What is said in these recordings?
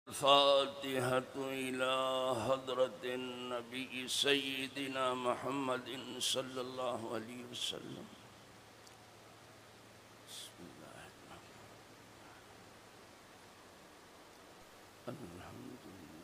الفاتحة إلى حضرة النبي سيدنا محمد صلى الله عليه وسلم. بسم الله الرحمن الرحيم. الحمد لله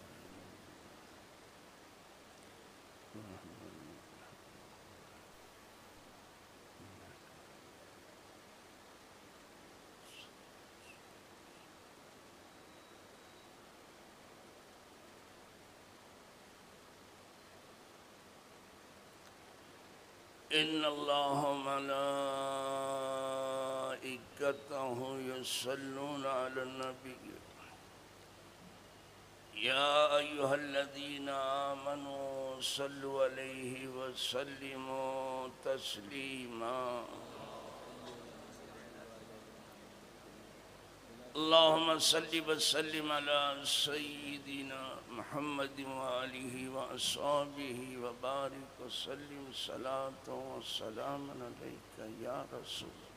إن الله وملائكته يصلون على النبي يا أيها الذين آمنوا صلوا عليه وسلموا تسليما. اللهم صل وسلم على سيدنا محمد وآله وأصحابه وبارك وسلم صلاة وسلام عليك يا رسول الله.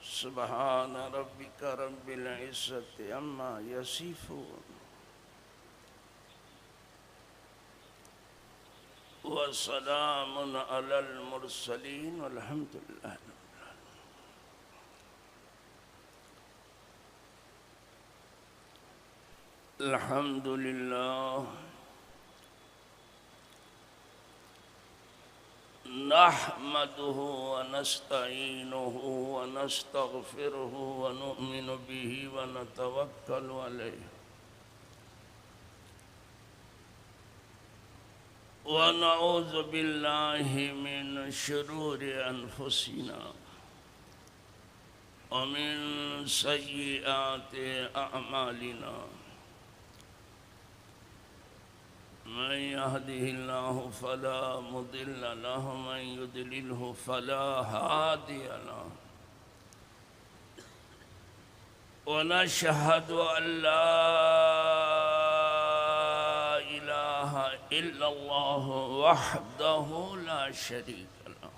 سبحان ربك رب العزة عما يصفون وسلام على المرسلين والحمد لله. الحمد لله نحمده ونستعينه ونستغفره ونؤمن به ونتوكل عليه ونعوذ بالله من شرور أنفسنا ومن سيئات أعمالنا. من يهده الله فلا مضل له ومن يضلله فلا هادي له. ونشهد أن لا إله إلا الله وحده لا شريك له.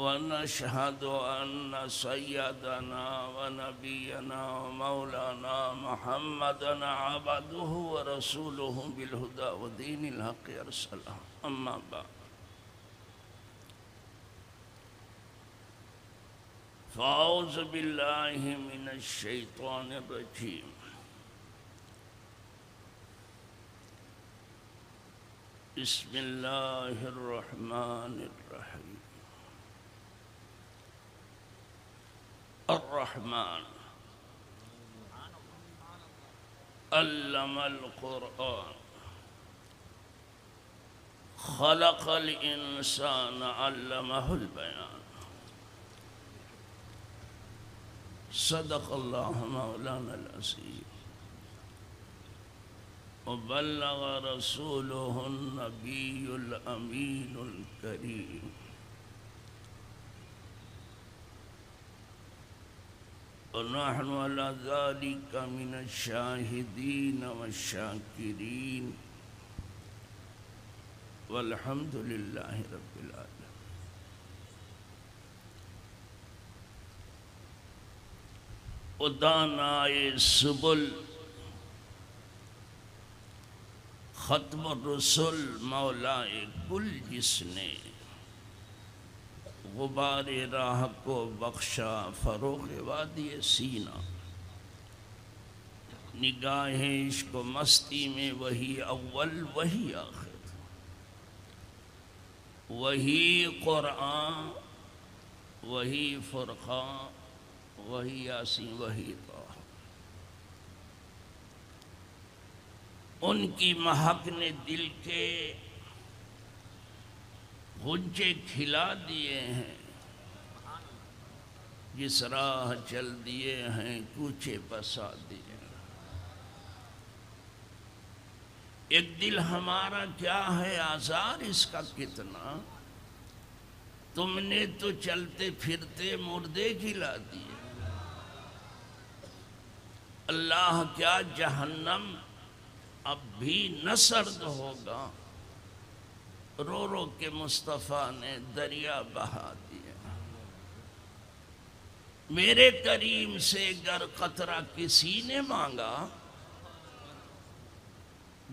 ونشهد أن سيدنا ونبينا ومولانا محمدًا عبده ورسوله بالهدى ودين الحق أرسله. أما بعد فأعوذ بالله من الشيطان الرجيم. بسم الله الرحمن الرحيم. الرحمن علم القرآن خلق الإنسان علمه البيان. صدق الله مولانا العظيم وبلغ رسوله النبي الأمين الكريم. ونحن على ذلك من الشاهدين والشاكرين والحمد لله رب العالمين. ودانائے سبل ختم الرسل مولائے کل جس نے غبار راہ کو بخشا فروغ وادی سینہ. نگاہ عشق و مستی میں وہی اول وہی آخر، وہی قرآن وہی فرقان وہی یاسین وہی طه. ان کی مہک نے دل کے غنچے کھلا دیے ہیں، جس راہ چل دیے ہیں کوچے بسا دیے. ایک دل ہمارا کیا ہے آزار اس کا کتنا، تم نے تو چلتے پھرتے مردے کھلا دیے. اللہ کیا جہنم اب بھی نہ سرد ہوگا، رو رو کے مصطفیٰ نے دریا بہا دیا. میرے کریم سے گر قطرہ کسی نے مانگا،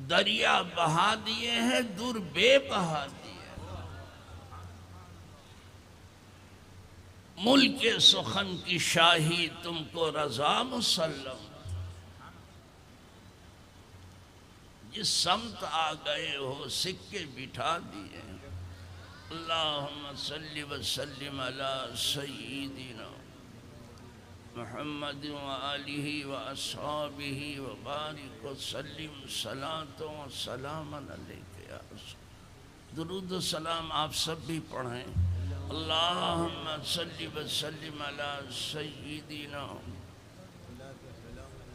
دریا بہا دیے ہیں دور بے بہا دیے۔ ملک سخن کی شاہی تم کو رضا مسلم، جس سمت آ گئے ہو سکے بٹھا دیے۔ اللہم صلی وسلم علی سیدنا محمد وآلہ واصحابہ وبارک وسلم صلاۃ و سلام علیک یا رسول۔ درود و سلام آپ سب بھی پڑھیں۔ اللہم صلی وسلم علی سیدنا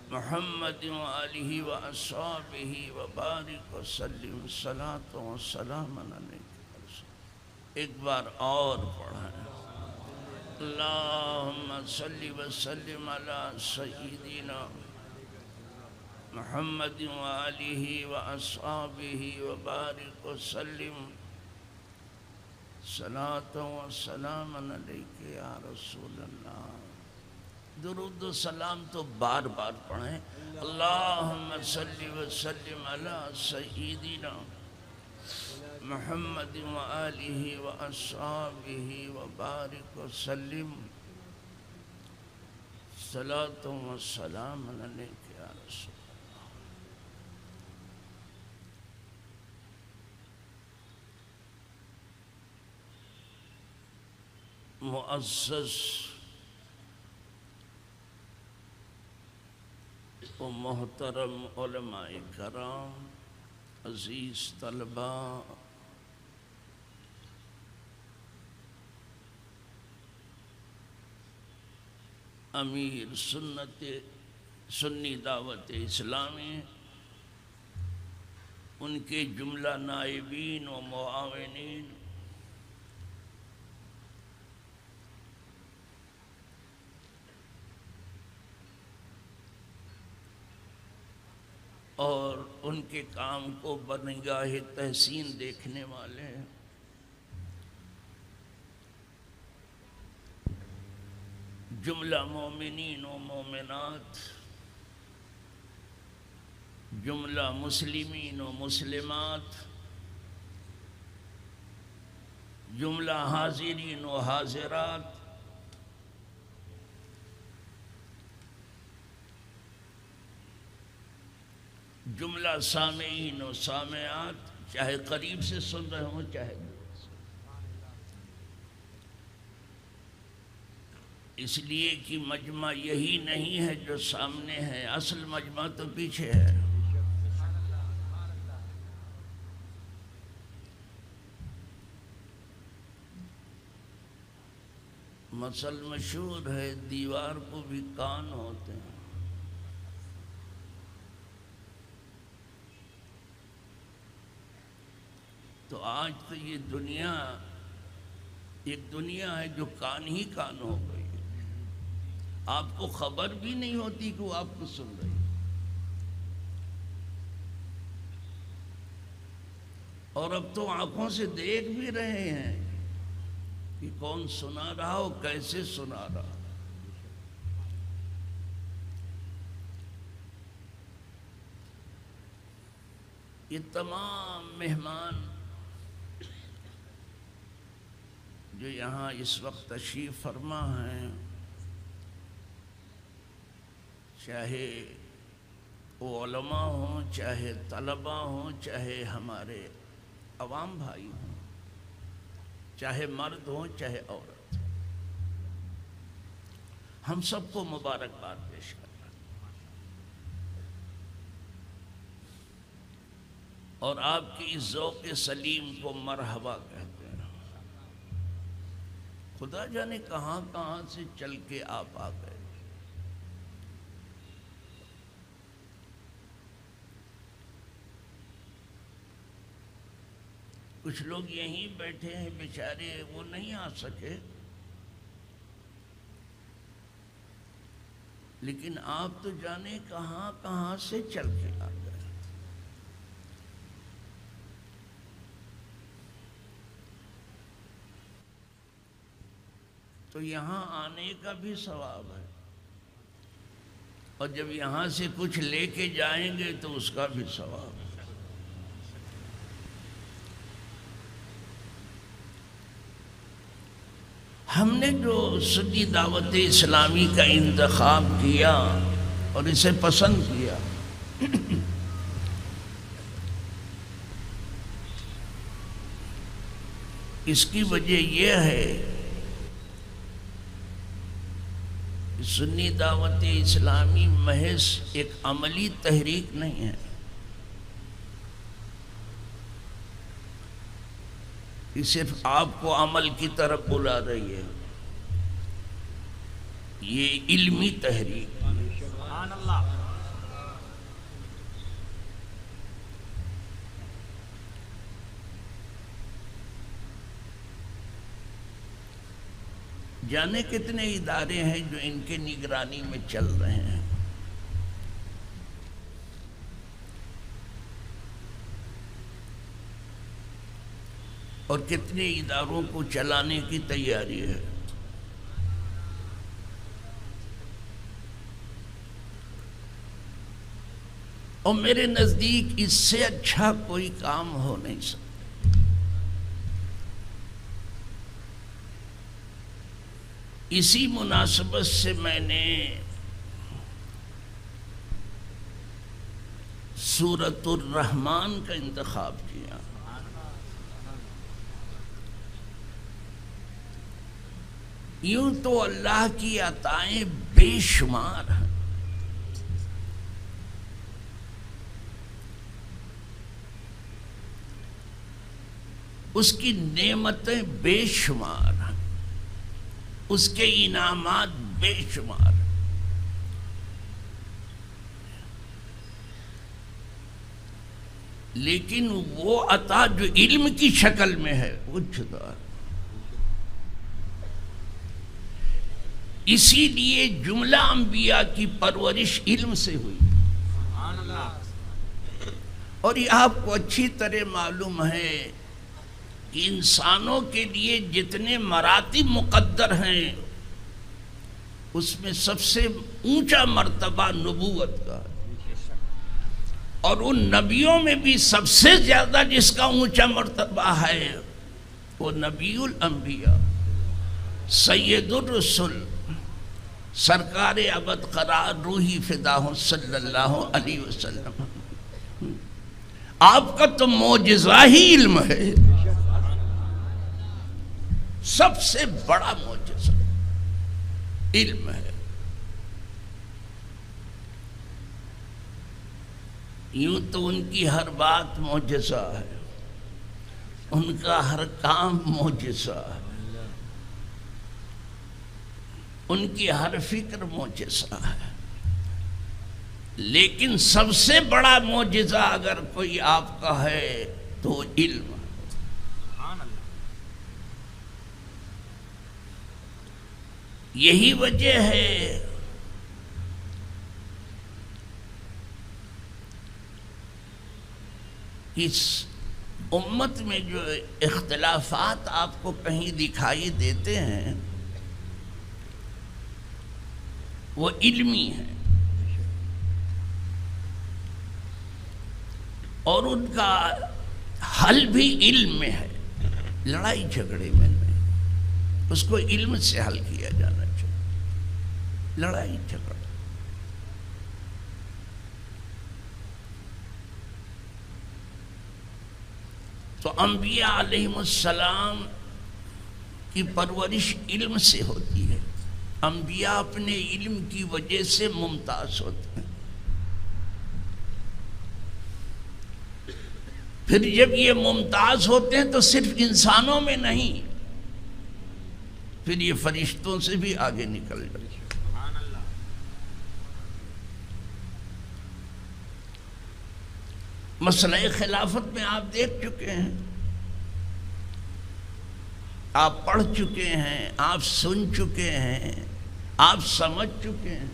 محمد وآلہ واصحابہ وبارک وسلم صلاۃ و سلام علیک یا رسول۔ ایک بار اور پڑھیں۔ اللہم صلی وسلم علی سیدنا محمد وآلہ واصحابہ وبارک وسلم صلاۃ و سلام علیک یا رسول اللہ۔ درود و سلام تو بار بار پڑھیں۔ اللہم صلی وسلم علی سیدنا محمد وآلہ واصحابہ وبارک وسلم صلاۃ و سلام علیک یا رسول۔ معزز و محترم علماء کرام، عزیز طلبہ، امیر سنی دعوت اسلامی، ان کے جملہ نائبین و معاونین، اور ان کے کام کو بنگاہ تحسین دیکھنے والے، جملہ مومنین و مومنات، جملہ مسلمین و مسلمات، جملہ حاضرین و حاضرات، جملہ سامعین و سامعات، چاہے قریب سے سن رہے ہوں چاہے دور سے، اس لیے کہ مجمع یہی نہیں ہے جو سامنے ہے، اصل مجمع تو پیچھے ہے۔ مثل مشہور ہے، دیوار کو بھی کان ہوتے ہیں۔ تو آج تو یہ دنیا ایک دنیا ہے جو کان ہی کان ہو گئی ہے، آپ کو خبر بھی نہیں ہوتی کہ وہ آپ کو سن رہی ہے، اور اب تو آنکھوں سے دیکھ بھی رہے ہیں کہ کون سنا رہا ہو، کیسے سنا رہا۔ یہ تمام مہمان جو یہاں اس وقت تشریف فرما ہیں، چاہے وہ علماء ہوں، چاہے طلباء ہوں، چاہے ہمارے عوام بھائی ہوں، چاہے مرد ہوں چاہے عورت، ہم سب کو مبارکباد پیش کر رہے ہیں، اور آپ کی اس ذوق سلیم کو مرحبا کہتے ہیں۔ خدا جانے کہاں کہاں سے چل کے آپ آ گئے۔ کچھ لوگ یہیں بیٹھے ہیں بیچارے، وہ نہیں آ سکے، لیکن آپ تو جانے کہاں کہاں سے چل کے آ گئے۔ تو یہاں آنے کا بھی ثواب ہے، اور جب یہاں سے کچھ لے کے جائیں گے تو اس کا بھی ثواب ہے۔ ہم نے جو سنی دعوت اسلامی کا انتخاب کیا اور اسے پسند کیا، اس کی وجہ یہ ہے کہ سنی دعوت اسلامی محض ایک عملی تحریک نہیں ہے، یہ صرف آپ کو عمل کی طرف بلا رہی ہے، یہ علمی تحریک۔ سبحان اللہ۔ جانے کتنے ادارے ہیں جو ان کے نگرانی میں چل رہے ہیں، اور کتنے اداروں کو چلانے کی تیاری ہے۔ اور میرے نزدیک اس سے اچھا کوئی کام ہو نہیں سکتا۔ اسی مناسبت سے میں نے سورۃ الرحمن کا انتخاب کیا۔ یوں تو اللہ کی عطائیں بے شمار ہیں، اس کی نعمتیں بے شمار ہیں، اس کے انعامات بے شمار ہیں، لیکن وہ عطا جو علم کی شکل میں ہے وہ جدا ہے۔ اسی لیے جملہ انبیاء کی پرورش علم سے ہوئی، سبحان اللہ۔ اور یہ آپ کو اچھی طرح معلوم ہے کہ انسانوں کے لیے جتنے مراتب مقدر ہیں اس میں سب سے اونچا مرتبہ نبوت کا ہے، اور ان نبیوں میں بھی سب سے زیادہ جس کا اونچا مرتبہ ہے وہ نبی الانبیاء، سید الرسل، سرکار ابد قرار روحی فداہ صلی اللہ علیہ وسلم۔ آپ کا تو معجزہ ہی علم ہے، سب سے بڑا معجزہ علم ہے۔ یوں تو ان کی ہر بات معجزہ ہے، ان کا ہر کام معجزہ ہے، ان کی ہر فکر معجزہ ہے، لیکن سب سے بڑا معجزہ اگر کوئی آپ کا ہے تو علم۔ سبحان اللہ۔ یہی وجہ ہے اس امت میں جو اختلافات آپ کو کہیں دکھائی دیتے ہیں وہ علمی ہیں، اور ان کا حل بھی علم میں ہے، لڑائی جھگڑے میں نہیں، اس کو علم سے حل کیا جانا چاہیے۔ لڑائی جھگڑا تو انبیاء علیہ السلام کی پرورش علم سے ہوتی ہے، انبیاء اپنے علم کی وجہ سے ممتاز ہوتے ہیں۔ پھر جب یہ ممتاز ہوتے ہیں تو صرف انسانوں میں نہیں، پھر یہ فرشتوں سے بھی آگے نکل جاتے ہیں۔ سبحان اللہ۔ مسئلہ خلافت میں آپ دیکھ چکے ہیں، آپ پڑھ چکے ہیں، آپ سن چکے ہیں، آپ سمجھ چکے ہیں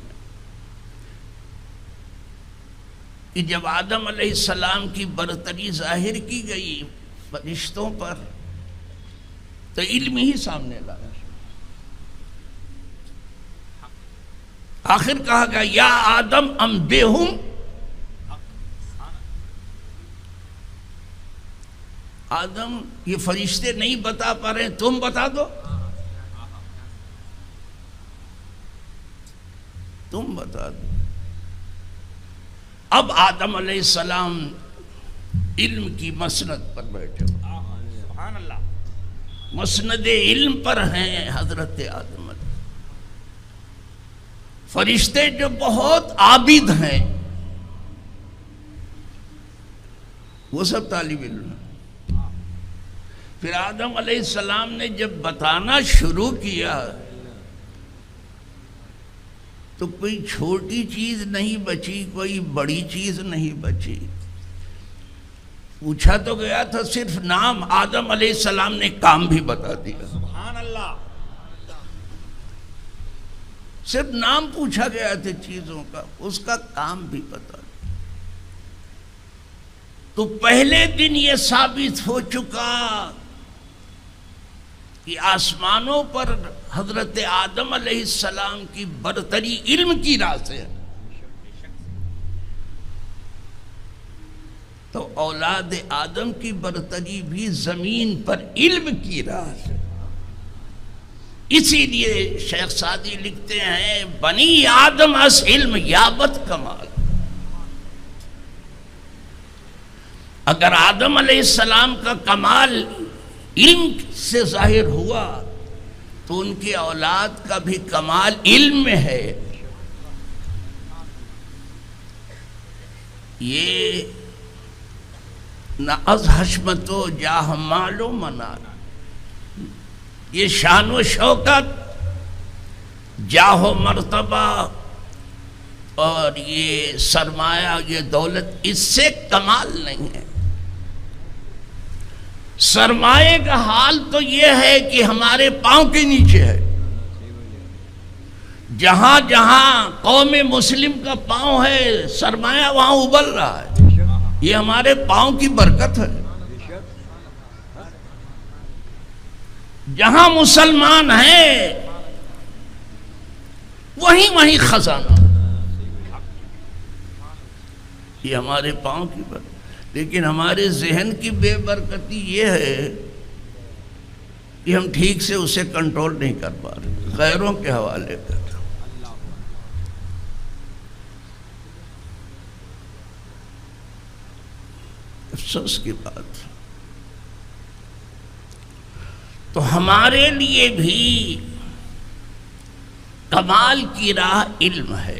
کہ جب آدم علیہ السلام کی برتری ظاہر کی گئی فرشتوں پر تو علم ہی سامنے لایا، آخر کہا گیا یا آدم انبئہم، آدم یہ فرشتے نہیں بتا پا رہے، تم بتا دو، تم بتا دو۔ اب آدم علیہ السلام علم کی مسند پر بیٹھے ہو، سبحان اللہ، مسند علم پر ہیں حضرت آدم علیہ۔ فرشتے جو بہت عابد ہیں وہ سب طالب علم ہیں۔ پھر آدم علیہ السلام نے جب بتانا شروع کیا تو کوئی چھوٹی چیز نہیں بچی، کوئی بڑی چیز نہیں بچی۔ پوچھا تو گیا تھا صرف نام، آدم علیہ السلام نے کام بھی بتا دیا۔ سبحان اللہ، صرف نام پوچھا گیا تھا چیزوں کا، اس کا کام بھی بتا دیا۔ تو پہلے دن یہ ثابت ہو چکا کہ آسمانوں پر حضرت آدم علیہ السلام کی برتری علم کی راہ سے ہے، تو اولاد آدم کی برتری بھی زمین پر علم کی راہ سے۔ اسی لیے شیخ سعدی لکھتے ہیں بنی آدم از علم یابت کمال۔ اگر آدم علیہ السلام کا کمال علم سے ظاہر ہوا تو ان کی اولاد کا بھی کمال علم میں ہے۔ یہ نہ از حشمت و جاہ مال و منال، یہ شان و شوکت، جاہ و مرتبہ اور یہ سرمایہ، یہ دولت، اس سے کمال نہیں ہے۔ سرمایہ کا حال تو یہ ہے کہ ہمارے پاؤں کے نیچے ہے۔ جہاں جہاں قوم مسلم کا پاؤں ہے سرمایہ وہاں ابل رہا ہے، یہ ہمارے پاؤں کی برکت ہے۔ جہاں مسلمان ہیں وہیں خزانہ، یہ ہمارے پاؤں کی برکت۔ لیکن ہمارے ذہن کی بے برکتی یہ ہے کہ ہم ٹھیک سے اسے کنٹرول نہیں کر پا رہے، غیروں کے حوالے کر رہے۔ افسوس کی بات۔ تو ہمارے لیے بھی کمال کی راہ علم ہے۔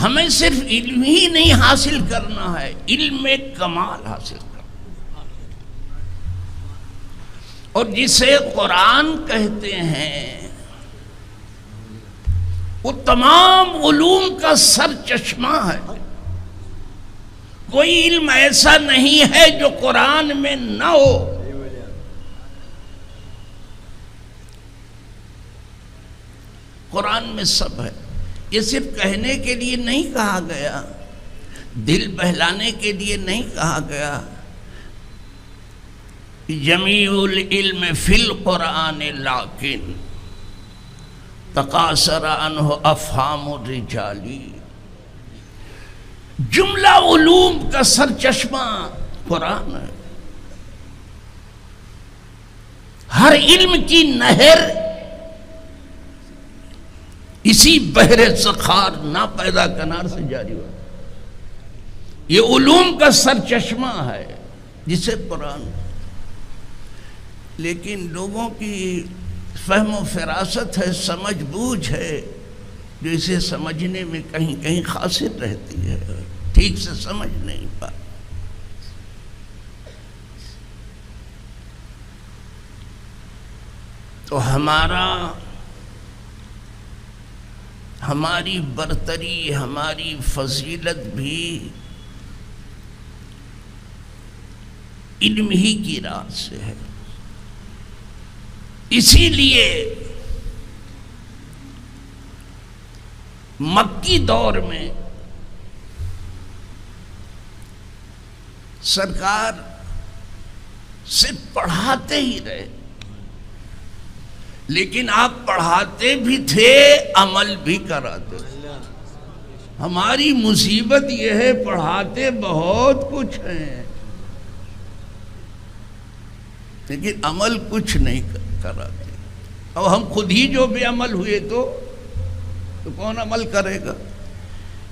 ہمیں صرف علم ہی نہیں حاصل کرنا ہے، علم میں کمال حاصل کرنا، اور جسے قرآن کہتے ہیں وہ تمام علوم کا سر چشمہ ہے۔ کوئی علم ایسا نہیں ہے جو قرآن میں نہ ہو۔ قرآن میں سب ہے۔ یہ صرف کہنے کے لیے نہیں کہا گیا، دل بہلانے کے لیے نہیں کہا گیا۔ جمیع العلم فی القرآن لیکن تقاصر عنہ افہام الرجال۔ جملہ علوم کا سر چشمہ قرآن ہے۔ ہر علم کی نہر اسی بحر سخار نا پیدا کنار سے جاری ہوا۔ یہ علوم کا سر چشمہ ہے جسے قرآن۔ لیکن لوگوں کی فہم و فراست ہے، سمجھ بوجھ ہے، جو اسے سمجھنے میں کہیں کہیں قاصر رہتی ہے، ٹھیک سے سمجھ نہیں پاتی۔ تو ہماری برتری، ہماری فضیلت بھی علم ہی کی راہ سے ہے۔ اسی لیے مکی دور میں سرکار صرف پڑھاتے ہی رہے، لیکن آپ پڑھاتے بھی تھے، عمل بھی کراتے تھے۔ ہماری مصیبت یہ ہے پڑھاتے بہت کچھ ہیں لیکن عمل کچھ نہیں کراتے۔ اب ہم خود ہی جو بے عمل ہوئے تو کون عمل کرے گا؟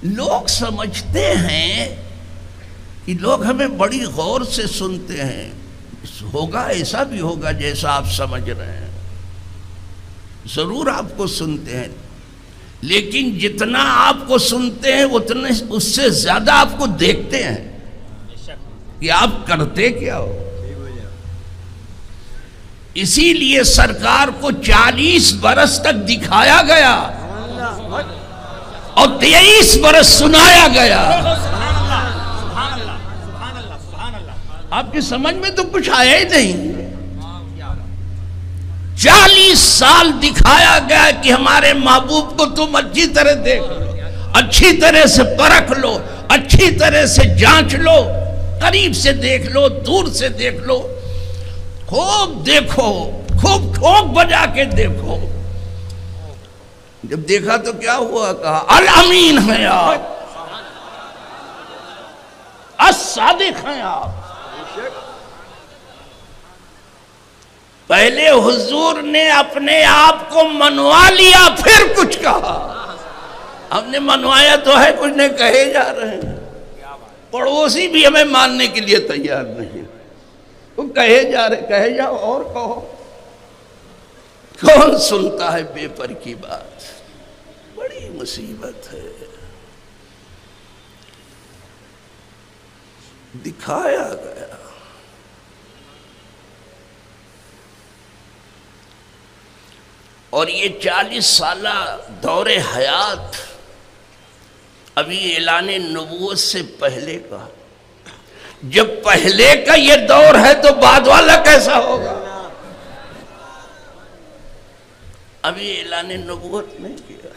لوگ سمجھتے ہیں کہ لوگ ہمیں بڑی غور سے سنتے ہیں، ہوگا ایسا بھی ہوگا جیسا آپ سمجھ رہے ہیں، ضرور آپ کو سنتے ہیں، لیکن جتنا آپ کو سنتے ہیں اتنے اس سے زیادہ آپ کو دیکھتے ہیں کہ آپ کرتے کیا ہو۔ اسی لیے سرکار کو 40 برس تک دکھایا گیا اور 23 برس سنایا گیا۔ آپ کی سمجھ میں تو کچھ آیا ہی نہیں۔ 40 سال دکھایا گیا کہ ہمارے محبوب کو تم اچھی طرح دیکھ لو، اچھی طرح سے پرکھ لو، اچھی طرح سے جانچ لو، قریب سے دیکھ لو، دور سے دیکھ لو، خوب دیکھو، خوب ٹھوک بجا کے دیکھو۔ جب دیکھا تو کیا ہوا؟ کہا الامین ہیں آپ، الصادق ہیں آپ۔ پہلے حضور نے اپنے آپ کو منوا لیا پھر کچھ کہا۔ ہم نے منوایا تو ہے، کچھ نہیں کہے جا رہے ہیں۔ پڑوسی بھی ہمیں ماننے کے لیے تیار نہیں، وہ کہے جا رہے، کہے جاؤ اور کہو۔ کون سنتا ہے بے پر کی بات؟ بڑی مصیبت ہے۔ دکھایا گیا۔ اور یہ 40 سالہ دور حیات ابھی اعلان نبوت سے پہلے کا، جب پہلے کا یہ دور ہے تو بعد والا کیسا ہوگا؟ ابھی اعلان نبوت نہیں کیا۔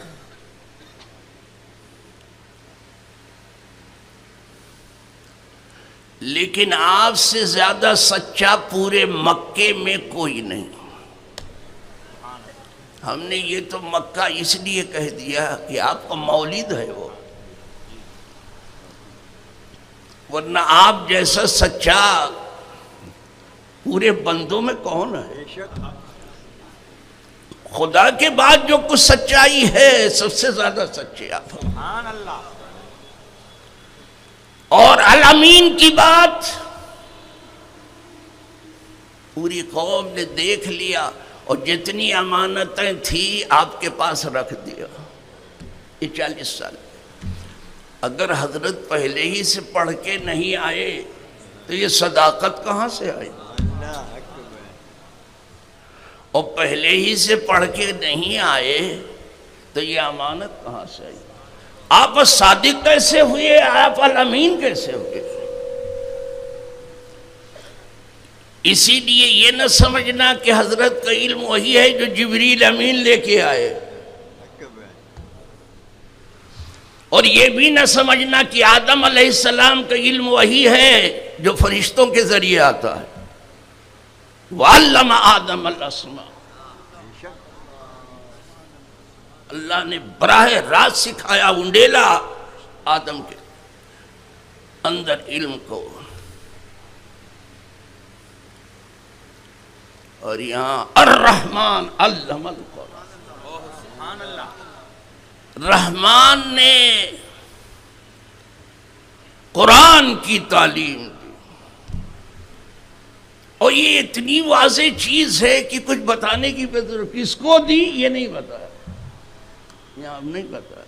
لیکن آپ سے زیادہ سچا پورے مکے میں کوئی نہیں۔ ہم نے یہ تو مکہ اس لیے کہہ دیا کہ آپ کا مولد ہے وہ، ورنہ آپ جیسا سچا پورے بندوں میں کون ہے؟ خدا کے بعد جو کچھ سچائی ہے سب سے زیادہ سچے آپ ہیں۔ سبحان اللہ۔ اور الامین کی بات پوری قوم نے دیکھ لیا، اور جتنی امانتیں تھیں آپ کے پاس رکھ دیا۔ یہ 40 سال اگر حضرت پہلے ہی سے پڑھ کے نہیں آئے تو یہ صداقت کہاں سے آئی؟ اور پہلے ہی سے پڑھ کے نہیں آئے تو یہ امانت کہاں سے آئی؟ آپ صادق کیسے ہوئے؟ آپ الامین کیسے ہوئے؟ اسی لیے یہ نہ سمجھنا کہ حضرت کا علم وہی ہے جو جبریل امین لے کے آئے، اور یہ بھی نہ سمجھنا کہ آدم علیہ السلام کا علم وہی ہے جو فرشتوں کے ذریعے آتا ہے۔ وَعَلَّمَ آدَمَ الْأَسْمَاءَ، اللہ نے براہ راست سکھایا، انڈیلا آدم کے اندر علم کو۔ اور یہاں الرحمن علم القرآن، سبحان اللہ۔ رحمان نے قرآن کی تعلیم دی، اور یہ اتنی واضح چیز ہے کہ کچھ بتانے کی ضرورت۔ کس کو دی یہ نہیں بتایا، یہاں ہم نہیں بتایا۔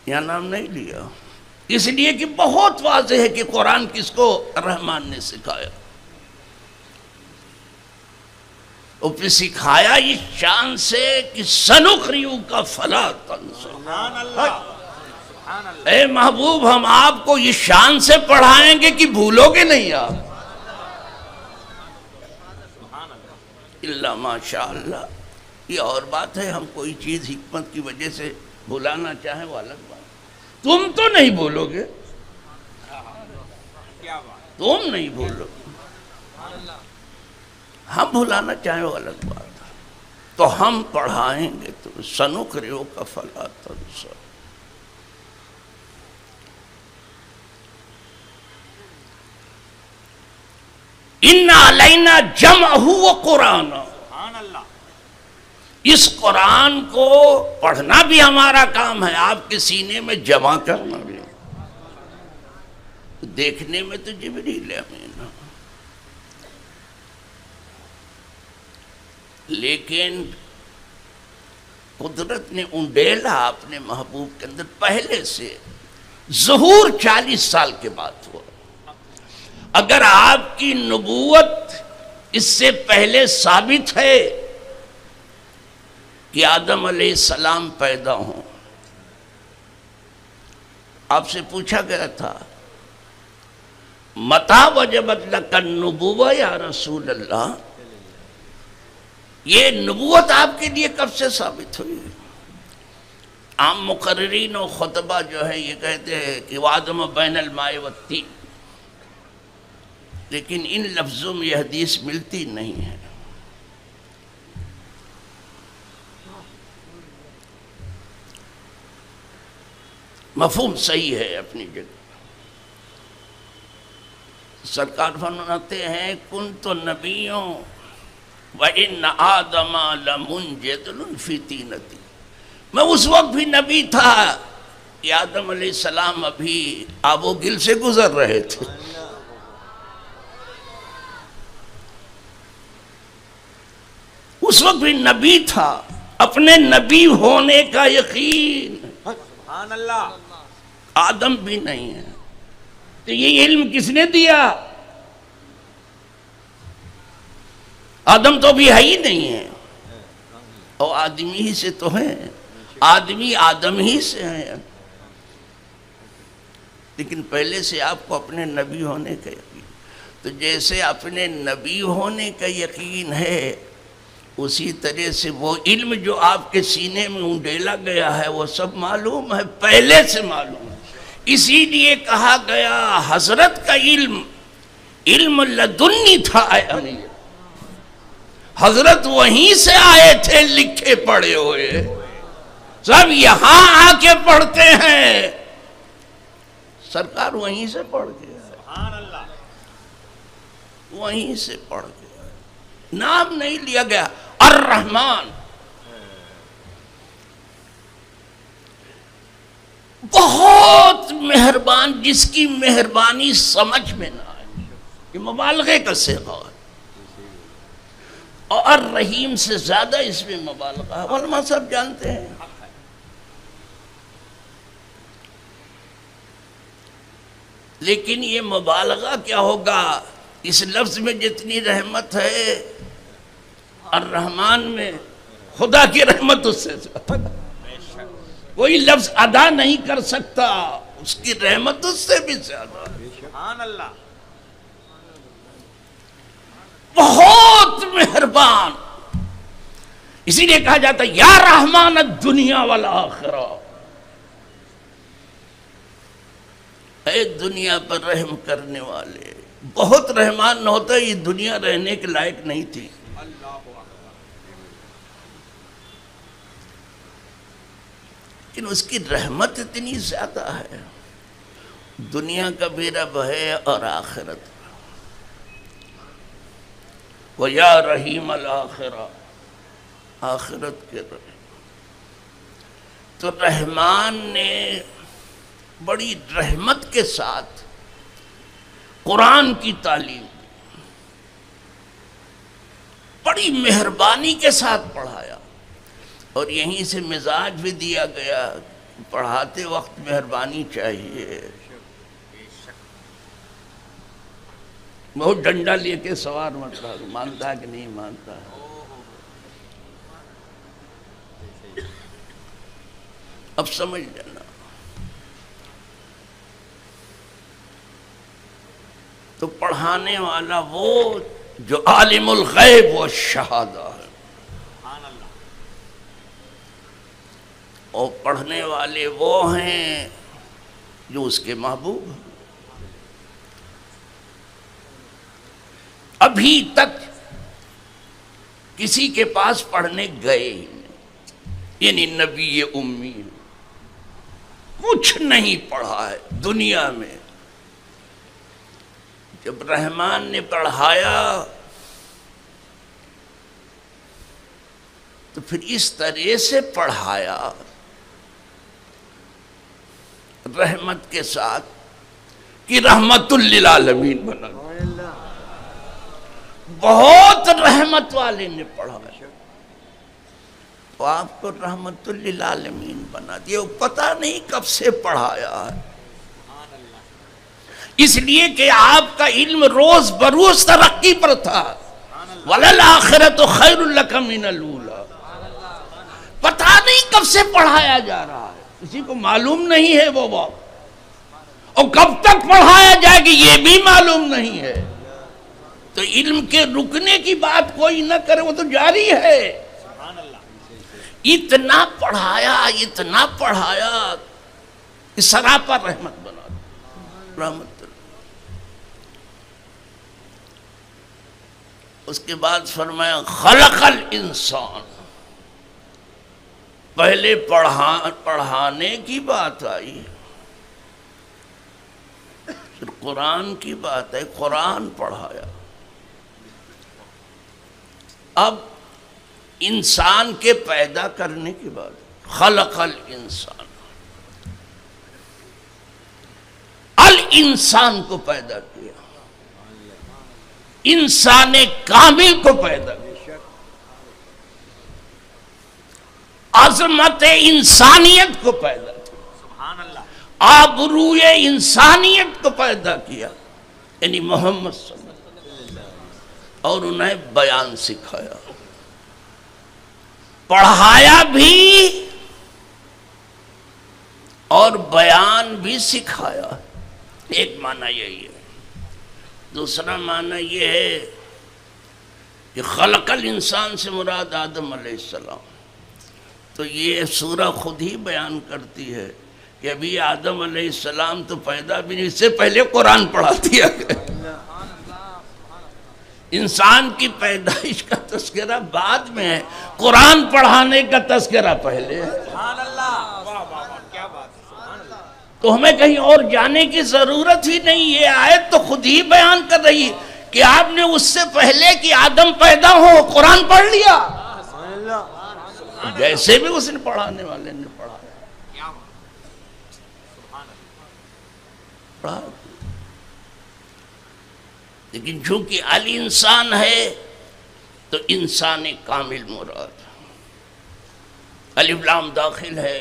یہاں نام نہیں لیا، اس لیے کہ بہت واضح ہے کہ قرآن کس کو رحمان نے سکھایا، اور پھر سکھایا اس شان سے کہ سنقرئک فلا تنسى۔ سبحان اللہ، سبحان اللہ۔ اے محبوب ہم آپ کو اس شان سے پڑھائیں گے کہ بھولو گے نہیں آپ، الا ماشاء اللہ۔ یہ اور بات ہے، ہم کوئی چیز حکمت کی وجہ سے بھلانا چاہیں وہ الگ بات، تم تو نہیں بولو گے، کیا بات، تم نہیں بولو گے۔ ہم بھلانا چاہیں وہ الگ بات ہے، تو ہم پڑھائیں گے تو سنقرئک فلا تنسیٰ. ان علینا جمعہ وقرآن، سبحان اللہ. اس قرآن کو پڑھنا بھی ہمارا کام ہے، آپ کے سینے میں جمع کرنا بھی. دیکھنے میں تو جبریل امین، لیکن قدرت نے انڈیلا اپنے محبوب کے اندر پہلے سے. ظہور 40 سال کے بعد ہوا. اگر آپ کی نبوت اس سے پہلے ثابت ہے کہ آدم علیہ السلام پیدا ہوں، آپ سے پوچھا گیا تھا متى وجبت لک النبوہ یا رسول اللہ، یہ نبوت آپ کے لیے کب سے ثابت ہوئی؟ عام مقررین و خطبہ جو ہے یہ کہتے ہیں کہ وآدم بین الماء والطین، لیکن ان لفظوں میں یہ حدیث ملتی نہیں ہے. مفہوم صحیح ہے اپنی جگہ. سرکار فرماتے ہیں کنت نبیوں وَإِنَّ آدَمَ لَمُنْجَدْلٌ فِي طِينَتِي، میں اس وقت بھی نبی تھا کہ آدم علیہ السلام ابھی آب و گل سے گزر رہے تھے. اس وقت بھی نبی تھا، اپنے نبی ہونے کا یقین. سبحان اللہ. آدم بھی نہیں ہے تو یہ علم کس نے دیا؟ آدم تو بھی ہے ہی نہیں ہے، اور آدمی ہی سے تو ہے، آدمی آدم ہی سے ہے. لیکن پہلے سے آپ کو اپنے نبی ہونے کا یقین. تو جیسے اپنے نبی ہونے کا یقین ہے، اسی طرح سے وہ علم جو آپ کے سینے میں انڈیلا گیا ہے وہ سب معلوم ہے، پہلے سے معلوم ہے. اسی لیے کہا گیا حضرت کا علم علم لدنی تھا. اے امیر، حضرت وہیں سے آئے تھے لکھے پڑھے ہوئے، سب یہاں آ کے پڑھتے ہیں. سرکار وہیں سے پڑھ گیا، سبحان اللہ. وہیں سے پڑھ گیا. نام نہیں لیا گیا الرحمن. بہت مہربان، جس کی مہربانی سمجھ میں نہ آئے، یہ مبالغے کا صیغہ ہے. اور الرحیم سے زیادہ اس میں مبالغہ ہے، علماء سب جانتے ہیں. لیکن یہ مبالغہ کیا ہوگا؟ اس لفظ میں جتنی رحمت ہے الرحمن میں، خدا کی رحمت اس سے زیادہ. کوئی لفظ ادا نہیں کر سکتا، اس کی رحمت اس سے بھی زیادہ. سبحان اللہ. بہت مہربان. اسی لیے کہا جاتا ہے یا رحمان الدنیا والآخرہ، اے دنیا پر رحم کرنے والے. بہت رحمان نہ ہوتا یہ دنیا رہنے کے لائق نہیں تھی. لیکن اس کی رحمت اتنی زیادہ ہے. دنیا کا بھی رب ہے اور آخرت کا. وَيَا رَحِيمَ الْآخِرَةِ، آخرت کے رحم. تو رحمان نے بڑی رحمت کے ساتھ قرآن کی تعلیم دی، بڑی مہربانی کے ساتھ پڑھایا. اور یہیں سے مزاج بھی دیا گیا، پڑھاتے وقت مہربانی چاہیے. بہت ڈنڈا لے کے سوار مت رہا، مانتا کہ نہیں مانتا. اب سمجھ لینا. تو پڑھانے والا وہ جو عالم الغیب و شہادہ ہے، اور پڑھنے والے وہ ہیں جو اس کے محبوب ہیں. ابھی تک کسی کے پاس پڑھنے گئے ہی نہیں، یعنی نبی امی کچھ نہیں پڑھا ہے دنیا میں۔ جب رحمان نے پڑھایا تو پھر اس طرح سے پڑھایا رحمت کے ساتھ کہ رحمت للعالمین بنا، بہت رحمت والے نے پڑھایا تو آپ کو رحمت للعالمین بنا دیا۔ پتہ نہیں کب سے پڑھایا ہے، اس لیے کہ آپ کا علم روز بروز ترقی پر تھا۔ وَلَلْآخِرَةُ خَيْرٌ لَكَ مِنَ الْأُولَىٰ، پتہ نہیں کب سے پڑھایا جا رہا ہے، کسی کو معلوم نہیں ہے وہ وقت، اور کب تک پڑھایا جائے گی یہ بھی معلوم نہیں ہے۔ تو علم کے رکنے کی بات کوئی نہ کرے، وہ تو جاری ہے۔ اتنا پڑھایا کہ سراپا رحمت بنا دیا، رحمت۔ اس کے بعد فرمایا خلق الانسان، پہلے پڑھانے کی بات آئی، پھر قرآن کی بات ہے، قرآن پڑھایا۔ اب انسان کے پیدا کرنے کی بات، خلق الانسان، الانسان کو پیدا کیا، انسان کامل کو پیدا کیا، عظمت انسانیت کو پیدا کیا، آبروئے انسانیت کو پیدا کیا، یعنی محمد صلی اللہ علیہ وسلم، اور انہیں بیان سکھایا، پڑھایا بھی اور بیان بھی سکھایا۔ ایک معنی یہی ہے۔ دوسرا معنی یہ ہے کہ خلق الانسان سے مراد آدم علیہ السلام، تو یہ سورہ خود ہی بیان کرتی ہے کہ ابھی آدم علیہ السلام تو پیدا بھی نہیں، اس سے پہلے قرآن پڑھا دیا گیا۔ انسان کی پیدائش کا تذکرہ بعد میں ہے، قرآن پڑھانے کا تذکرہ پہلے ہے۔ تو ہمیں کہیں اور جانے کی ضرورت ہی نہیں، یہ آیت تو خود ہی بیان کر رہی ہے کہ آپ نے اس سے پہلے کہ آدم پیدا ہو قرآن پڑھ لیا، جیسے بھی اس نے پڑھانے والے نے پڑھایا۔ لیکن چونکہ الانسان ہے تو انسان کامل مراد، الف لام داخل ہے،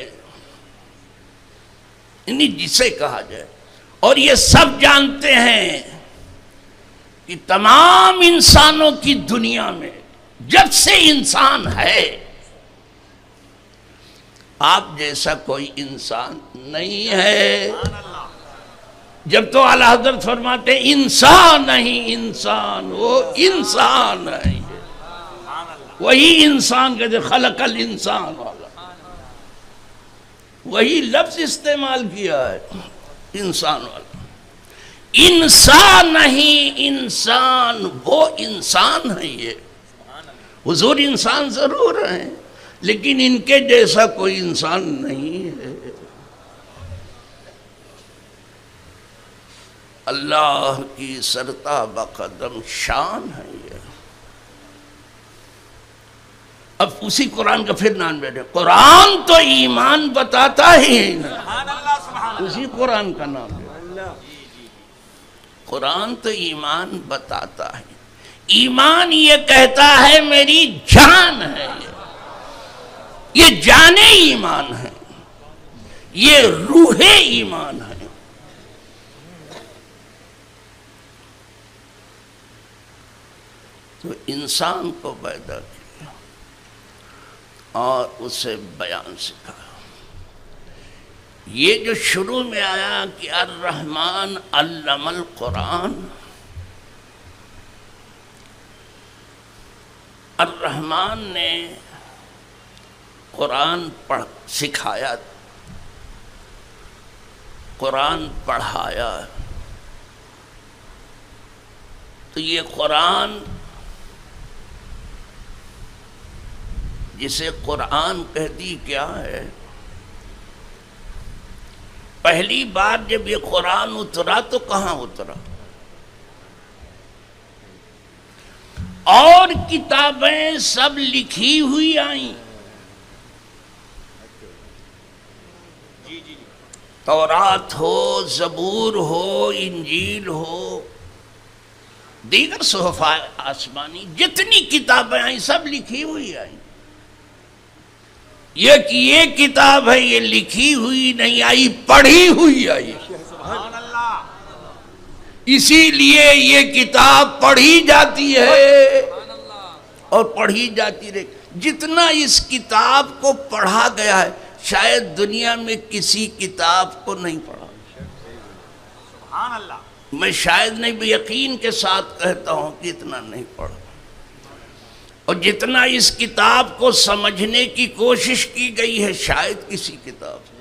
یعنی جسے کہا جائے۔ اور یہ سب جانتے ہیں کہ تمام انسانوں کی دنیا میں جب سے انسان ہے آپ جیسا کوئی انسان نہیں ہے۔ جب تو اعلیٰ حضرت فرماتے ہیں انسان نہیں انسان، وہ انسان ہے، وہی انسان کہتے خلق الانسان والا، وہی لفظ استعمال کیا ہے انسان والا۔ انسان نہیں انسان، وہ انسان ہے۔ یہ حضور انسان ضرور ہیں لیکن ان کے جیسا کوئی انسان نہیں ہے۔ اللہ کی سرتابہ قدم شان ہے یہ۔ اب اسی قرآن کا پھر نام بیٹھے، قرآن تو ایمان بتاتا ہی نہیں، اسی قرآن کا نام بیٹھے، قرآن تو ایمان بتاتا ہے۔ ایمان یہ کہتا ہے میری جان ہے، یہ جان ایمان ہے، یہ روح ایمان ہے۔ تو انسان کو پیدا کیا اور اسے بیان سکھایا۔ یہ جو شروع میں آیا کہ الرحمن علم القرآن، الرحمن نے قرآن سکھایا، قرآن پڑھایا، تو یہ قرآن جسے قرآن کہتی کیا ہے؟ پہلی بار جب یہ قرآن اترا تو کہاں اترا؟ اور کتابیں سب لکھی ہوئی آئیں، تورات ہو، زبور ہو، انجیل ہو، دیگر صحف آسمانی جتنی کتابیں آئیں سب لکھی ہوئی آئیں۔ یہ کتاب ہے، یہ لکھی ہوئی نہیں آئی، پڑھی ہوئی آئی۔ سبحان اللہ۔ اسی لیے یہ کتاب پڑھی جاتی ہے اور پڑھی جاتی رہے۔ جتنا اس کتاب کو پڑھا گیا ہے شاید دنیا میں کسی کتاب کو نہیں پڑھا۔ سبحان اللہ۔ میں شاید نہیں، یقین کے ساتھ کہتا ہوں کہ اتنا نہیں پڑھا۔ اور جتنا اس کتاب کو سمجھنے کی کوشش کی گئی ہے شاید کسی کتاب سے،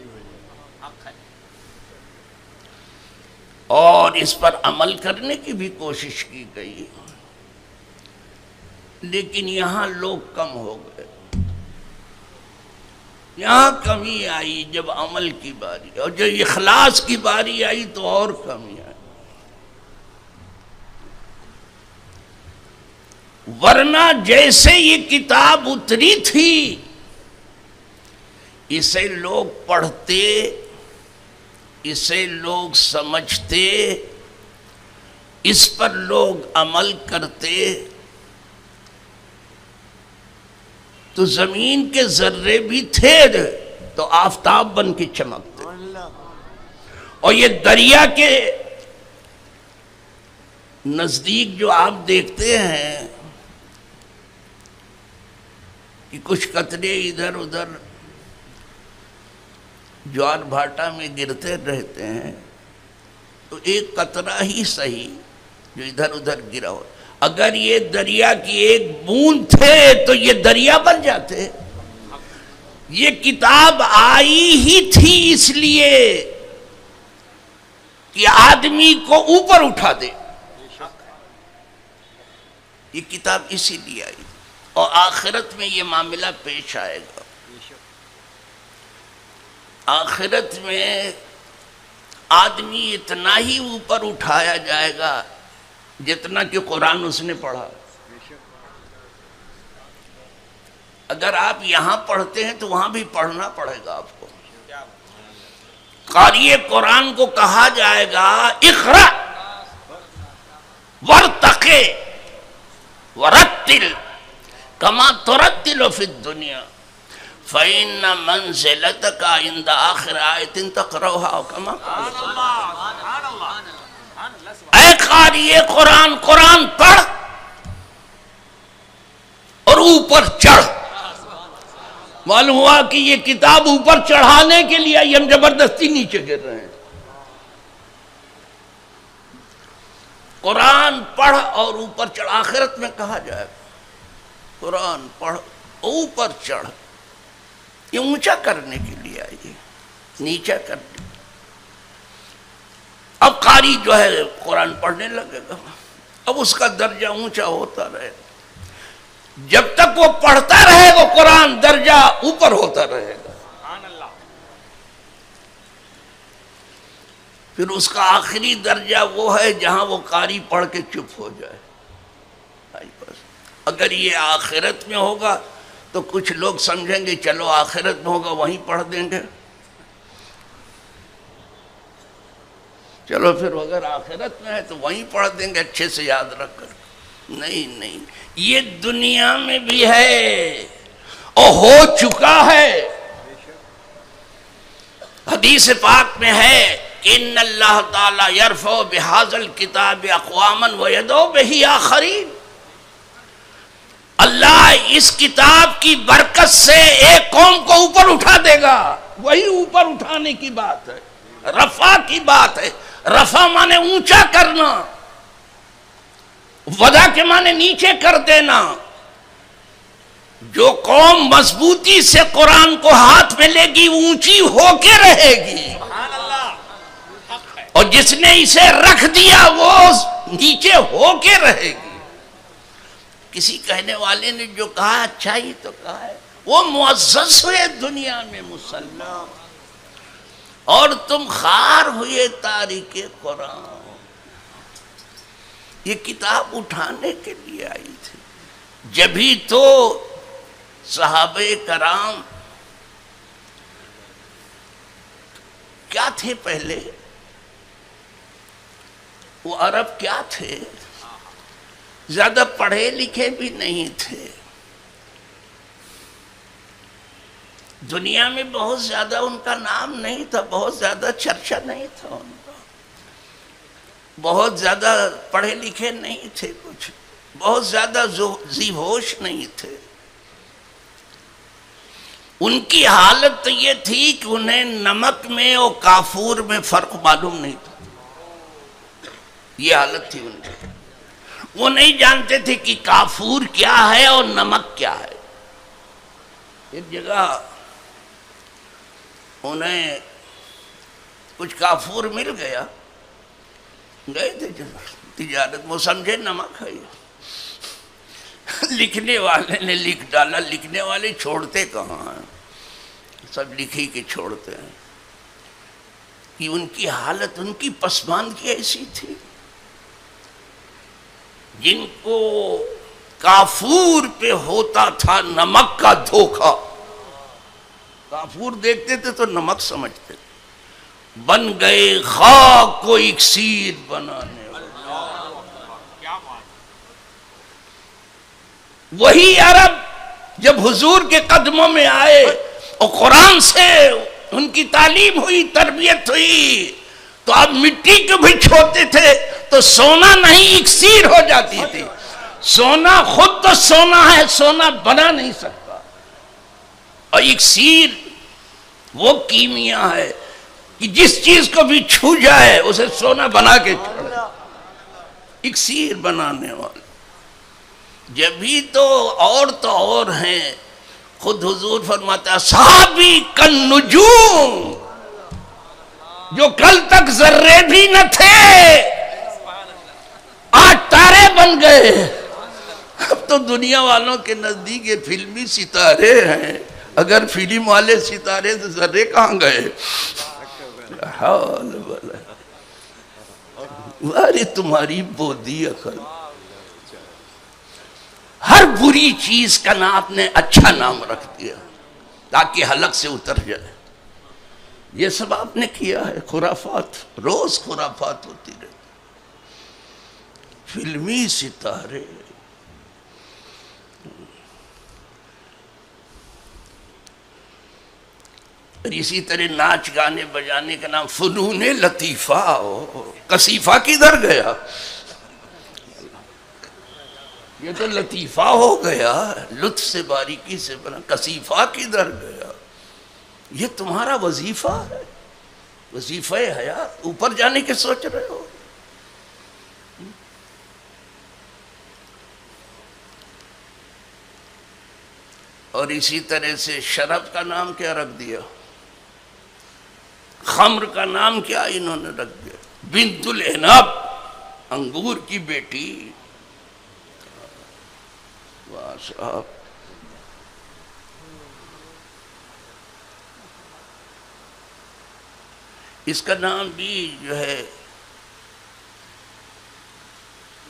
اور اس پر عمل کرنے کی بھی کوشش کی گئی، لیکن یہاں لوگ کم ہو گئے۔ یہاں کمی آئی جب عمل کی باری، اور جب اخلاص کی باری آئی تو اور کمی آئی۔ ورنہ جیسے یہ کتاب اتری تھی اسے لوگ پڑھتے، اسے لوگ سمجھتے، اس پر لوگ عمل کرتے تو زمین کے ذرے بھی تھے تو آفتاب بن کے چمکتے، اور یہ دریا کے نزدیک جو آپ دیکھتے ہیں کہ کچھ قطرے ادھر ادھر جوار بھاٹا میں گرتے رہتے ہیں، تو ایک قطرہ ہی صحیح جو ادھر ادھر گرا ہو، اگر یہ دریا کی ایک بوند تھے تو یہ دریا بن جاتے۔ یہ کتاب آئی ہی تھی اس لیے کہ آدمی کو اوپر اٹھا دے، یہ کتاب اسی لیے آئی، اور آخرت میں یہ معاملہ پیش آئے گا۔ آخرت میں آدمی اتنا ہی اوپر اٹھایا جائے گا جتنا کہ قرآن اس نے پڑھا۔ اگر آپ یہاں پڑھتے ہیں تو وہاں بھی پڑھنا پڑے گا آپ کو۔ قاری قرآن کو کہا جائے گا اقرأ ورتقِ ورتل کما ترتل فی الدنیا فإن منزلتک عند آخر آیت تقرأها کما اے قاری قرآن، قرآن پڑھ اور اوپر چڑھ۔ معلوم ہوا کہ یہ کتاب اوپر چڑھانے کے لیے ہم زبردستی نیچے گر رہے ہیں۔ قرآن پڑھ اور اوپر چڑھ، آخرت میں کہا جائے گا قرآن پڑھ اوپر چڑھ، یہ اونچا کرنے کے لیے آئی، نیچا کرنے۔ اب قاری جو ہے قرآن پڑھنے لگے گا، اب اس کا درجہ اونچا ہوتا رہے گا، جب تک وہ پڑھتا رہے گا قرآن درجہ اوپر ہوتا رہے گا۔ پھر اس کا آخری درجہ وہ ہے جہاں وہ قاری پڑھ کے چپ ہو جائے۔ اگر یہ آخرت میں ہوگا تو کچھ لوگ سمجھیں گے چلو آخرت میں ہوگا وہیں پڑھ دیں گے، چلو پھر اگر آخرت میں ہے تو وہیں پڑھ دیں گے اچھے سے یاد رکھ کر۔ نہیں، یہ دنیا میں بھی ہے اور ہو چکا ہے۔ حدیث پاک میں ہے ان اللہ تعالی یرفع بہذا الکتاب اقواما ویدعو بہ آخرین، اللہ اس کتاب کی برکت سے ایک قوم کو اوپر اٹھا دے گا۔ وہی اوپر اٹھانے کی بات ہے، رفع کی بات ہے۔ رفع مانے اونچا کرنا، وضع کے مانے نیچے کر دینا۔ جو قوم مضبوطی سے قرآن کو ہاتھ میں لے گی اونچی ہو کے رہے گی، اور جس نے اسے رکھ دیا وہ نیچے ہو کے رہے گی۔ کسی کہنے والے نے جو کہا اچھا ہی تو کہا ہے، وہ معزز ہوئے دنیا میں مسلمان، اور تم خار ہوئے تارک قرآن۔ یہ کتاب اٹھانے کے لیے آئی تھی، جبھی تو صحابہ کرام کیا تھے پہلے، وہ عرب کیا تھے، زیادہ پڑھے لکھے بھی نہیں تھے، دنیا میں بہت زیادہ ان کا نام نہیں تھا، بہت زیادہ چرچا نہیں تھا ان کا، بہت زیادہ پڑھے لکھے نہیں تھے، کچھ بہت زیادہ ذی ہوش نہیں تھے۔ ان کی حالت تو یہ تھی کہ انہیں نمک میں اور کافور میں فرق معلوم نہیں تھا، یہ حالت تھی ان کی۔ وہ نہیں جانتے تھے کہ کافور کیا ہے اور نمک کیا ہے۔ ایک جگہ انہیں کچھ کافور مل گیا، گئے تھے تجارت، وہ سمجھے نمک ہے یہ، لکھنے والے نے لکھ ڈالا، لکھنے والے چھوڑتے کہاں ہیں، سب لکھی کے چھوڑتے ہیں، کہ ان کی حالت، ان کی پسماندگی ایسی تھی، جن کو کافور پہ ہوتا تھا نمک کا دھوکہ، کافور دیکھتے تھے تو نمک سمجھتے تھے، بن گئے خاک کو اکسیر بنانے والے۔ کیا بات! وہی عرب جب حضور کے قدموں میں آئے اور قرآن سے ان کی تعلیم ہوئی، تربیت ہوئی، تو اب مٹی کو بھی چھوتے تھے تو سونا نہیں اکسیر ہو جاتی تھی۔ سونا خود تو سونا ہے، سونا بنا نہیں سکتا، اور اکسیر وہ کیمیا ہے کہ جس چیز کو بھی چھو جائے اسے سونا بنا کے چھوڑے، اکسیر بنانے والے۔ جبھی تو اور ہیں، خود حضور فرماتا ہے صحابی کن نجوم، جو کل تک ذرے بھی نہ تھے آج تارے بن گئے۔ اب تو دنیا والوں کے نزدیک یہ فلمی ستارے ہیں، اگر فلم والے ستارے تو ذرے کہاں گئے؟ حول ولا وارے تمہاری بودی عقل، ہر بری چیز کا نام آپ نے اچھا نام رکھ دیا تاکہ حلق سے اتر جائے۔ یہ سب آپ نے کیا ہے، خرافات، روز خرافات ہوتی رہتی، فلمی ستارے۔ اور اسی طرح ناچ گانے بجانے کا نام فنون لطیفہ، کسیفہ کدھر گیا؟ یہ تو لطیفہ ہو گیا، لطف سے باریکی سے بنا، کسیفہ کدھر گیا؟ یہ تمہارا وظیفہ ہے، وظیفہ حیات، اوپر جانے کے سوچ رہے ہو۔ اور اسی طرح سے شراب کا نام کیا رکھ دیا، خمر کا نام کیا انہوں نے رکھ دیا، بنت العنب، انگور کی بیٹی۔ واہ صاحب، اس کا نام بھی جو ہے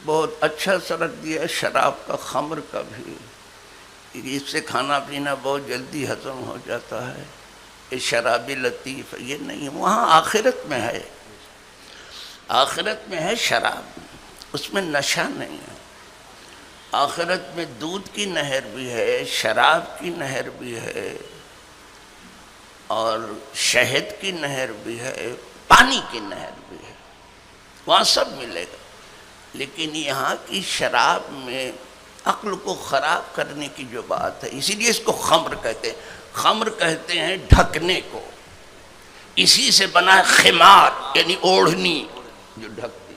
بہت اچھا سا رکھ دیا ہے، شراب کا، خمر کا بھی، اس سے کھانا پینا بہت جلدی ہضم ہو جاتا ہے، یہ شرابی لطیف ہے۔ یہ نہیں، وہاں آخرت میں ہے، آخرت میں ہے شراب، اس میں نشہ نہیں ہے۔ آخرت میں دودھ کی نہر بھی ہے، شراب کی نہر بھی ہے، اور شہد کی نہر بھی ہے، پانی کی نہر بھی ہے، وہاں سب ملے گا۔ لیکن یہاں کی شراب میں عقل کو خراب کرنے کی جو بات ہے، اسی لیے اس کو خمر کہتے ہیں۔ خمر کہتے ہیں ڈھکنے کو، اسی سے بنا ہے خمار، یعنی اوڑھنی جو ڈھکتی،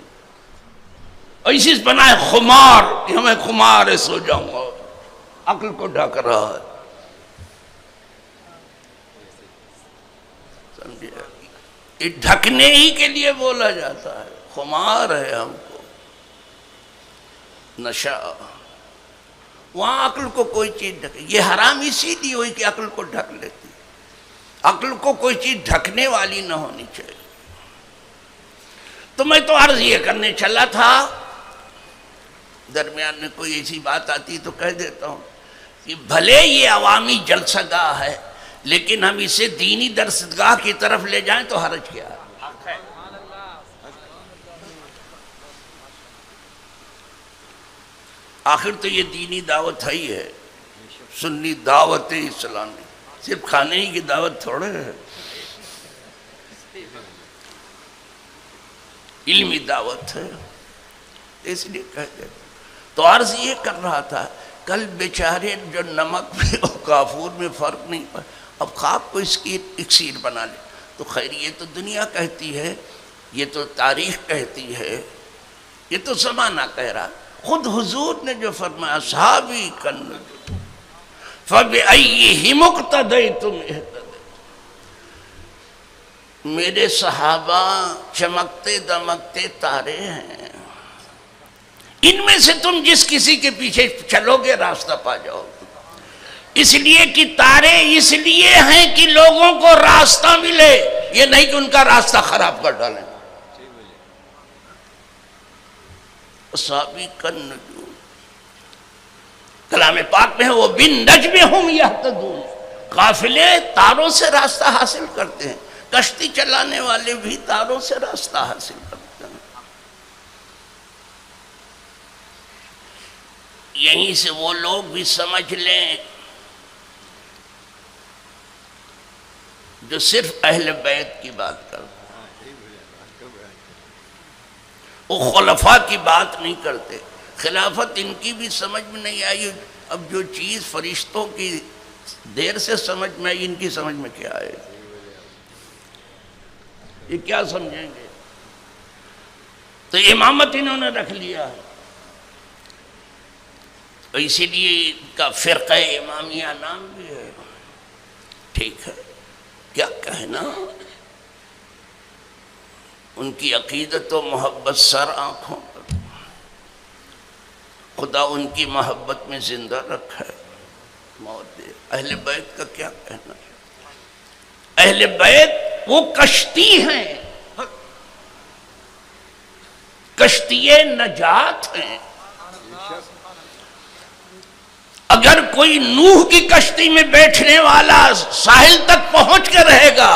اور اسی سے بنا ہے خمار، کہ میں خمار ہے سو جاؤں گا، عقل کو ڈھک رہا ہے، سمجھے؟ یہ ڈھکنے ہی کے لیے بولا جاتا ہے، خمار ہے ہم کو، نشا، وہاں عقل کو کوئی چیز ڈھکے. یہ حرام اسی لیے ہوئی کہ عقل کو ڈھک لیتی. عقل کو کوئی چیز ڈھکنے والی نہ ہونی چاہیے. تو میں تو عرض یہ کرنے چلا تھا، درمیان میں کوئی ایسی بات آتی تو کہہ دیتا ہوں کہ بھلے یہ عوامی جلسہ گاہ ہے لیکن ہم اسے دینی درسگاہ کی طرف لے جائیں تو حرج کیا ہے. آخر تو یہ دینی دعوت ہے ہی ہے، سنی دعوت اسلامی، صرف کھانے ہی کی دعوت تھوڑے ہے، علمی دعوت ہے. اس لیے کہتے تو عرض یہ کر رہا تھا، کل بیچارے جو نمک میں اور کافور میں فرق نہیں پا، اب خواب کو اس کی اکسیر بنا لے. تو خیر یہ تو دنیا کہتی ہے، یہ تو تاریخ کہتی ہے، یہ تو زمانہ کہہ رہا. خود حضور نے جو فرمایا اصحابی کالنجوم فبأیہم اقتدیتم اہتدیتم، میرے صحابہ چمکتے دمکتے تارے ہیں، ان میں سے تم جس کسی کے پیچھے چلو گے راستہ پا جاؤ گے. اس لیے کہ تارے اس لیے ہیں کہ لوگوں کو راستہ ملے، یہ نہیں کہ ان کا راستہ خراب کر ڈالیں. اصحابی کالنجوم، کلام پاک میں ہے وہ بالنجم ہم یہتدون، قافلے تاروں سے راستہ حاصل کرتے ہیں، کشتی چلانے والے بھی تاروں سے راستہ حاصل کرتے ہیں. یہیں سے وہ لوگ بھی سمجھ لیں جو صرف اہل بیت کی بات کرتے ہیں، وہ خلفاء کی بات نہیں کرتے. خلافت ان کی بھی سمجھ میں نہیں آئی. اب جو چیز فرشتوں کی دیر سے سمجھ میں آئی، ان کی سمجھ میں کیا آئے؟ یہ کیا سمجھیں گے؟ تو امامت انہوں نے رکھ لیا ہے، اسی لیے ان کا فرقہ امامیہ نام بھی ہے. ٹھیک ہے، کیا کہنا، ان کی عقیدت و محبت سر آنکھوں پر، خدا ان کی محبت میں زندہ رکھا ہے، موت دے. اہل بیت کا کیا کہنا ہے؟ اہل بیت وہ کشتی ہیں، کشتی نجات ہیں. اگر کوئی نوح کی کشتی میں بیٹھنے والا ساحل تک پہنچ کے رہے گا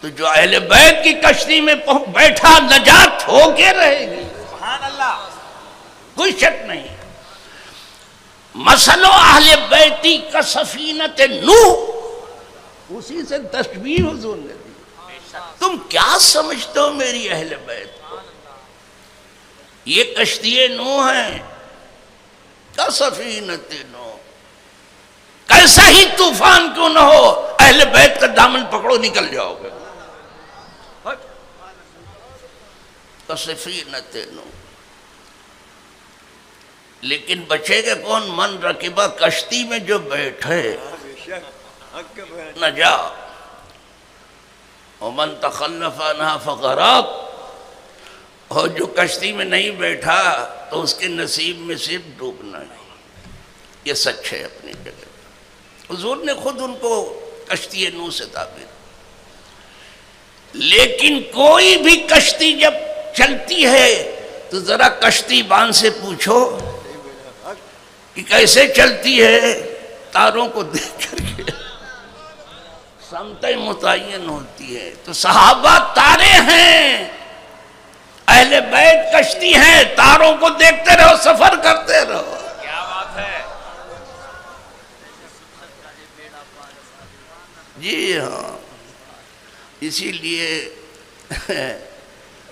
تو جو اہل بیت کی کشتی میں بیٹھا نجات ہو کے رہے گی. سبحان اللہ، کوئی شک نہیں. مثل اہل بیتی کا سفینۃ نوح، اسی سے تشبیہ حضور نے دی. تم کیا سمجھتے ہو میری اہل بیت کو؟ یہ کشتی نوح ہیں، کا سفینۃ نوح. کیسا ہی طوفان کیوں نہ ہو، اہل بیت کا دامن پکڑو نکل جاؤ گے. سفینۃ نوح. لیکن بچے گا کون؟ من رکبہ، کشتی میں جو بیٹھے نجا، ومن تخلف عنہا فغرق، اور جو کشتی میں نہیں بیٹھا تو اس کے نصیب میں صرف ڈوبنا ہے. یہ سچ ہے اپنی جگہ. حضور نے خود ان کو کشتی نوح سے تعبیر. لیکن کوئی بھی کشتی جب چلتی ہے تو ذرا کشتی بان سے پوچھو کہ کیسے چلتی ہے، تاروں کو دیکھ کر کے سمتیں متعین ہوتی ہے. تو صحابہ تارے ہیں، اہل بیت کشتی ہیں، تاروں کو دیکھتے رہو، سفر کرتے رہو. کیا بات ہے. جی ہاں، اسی لیے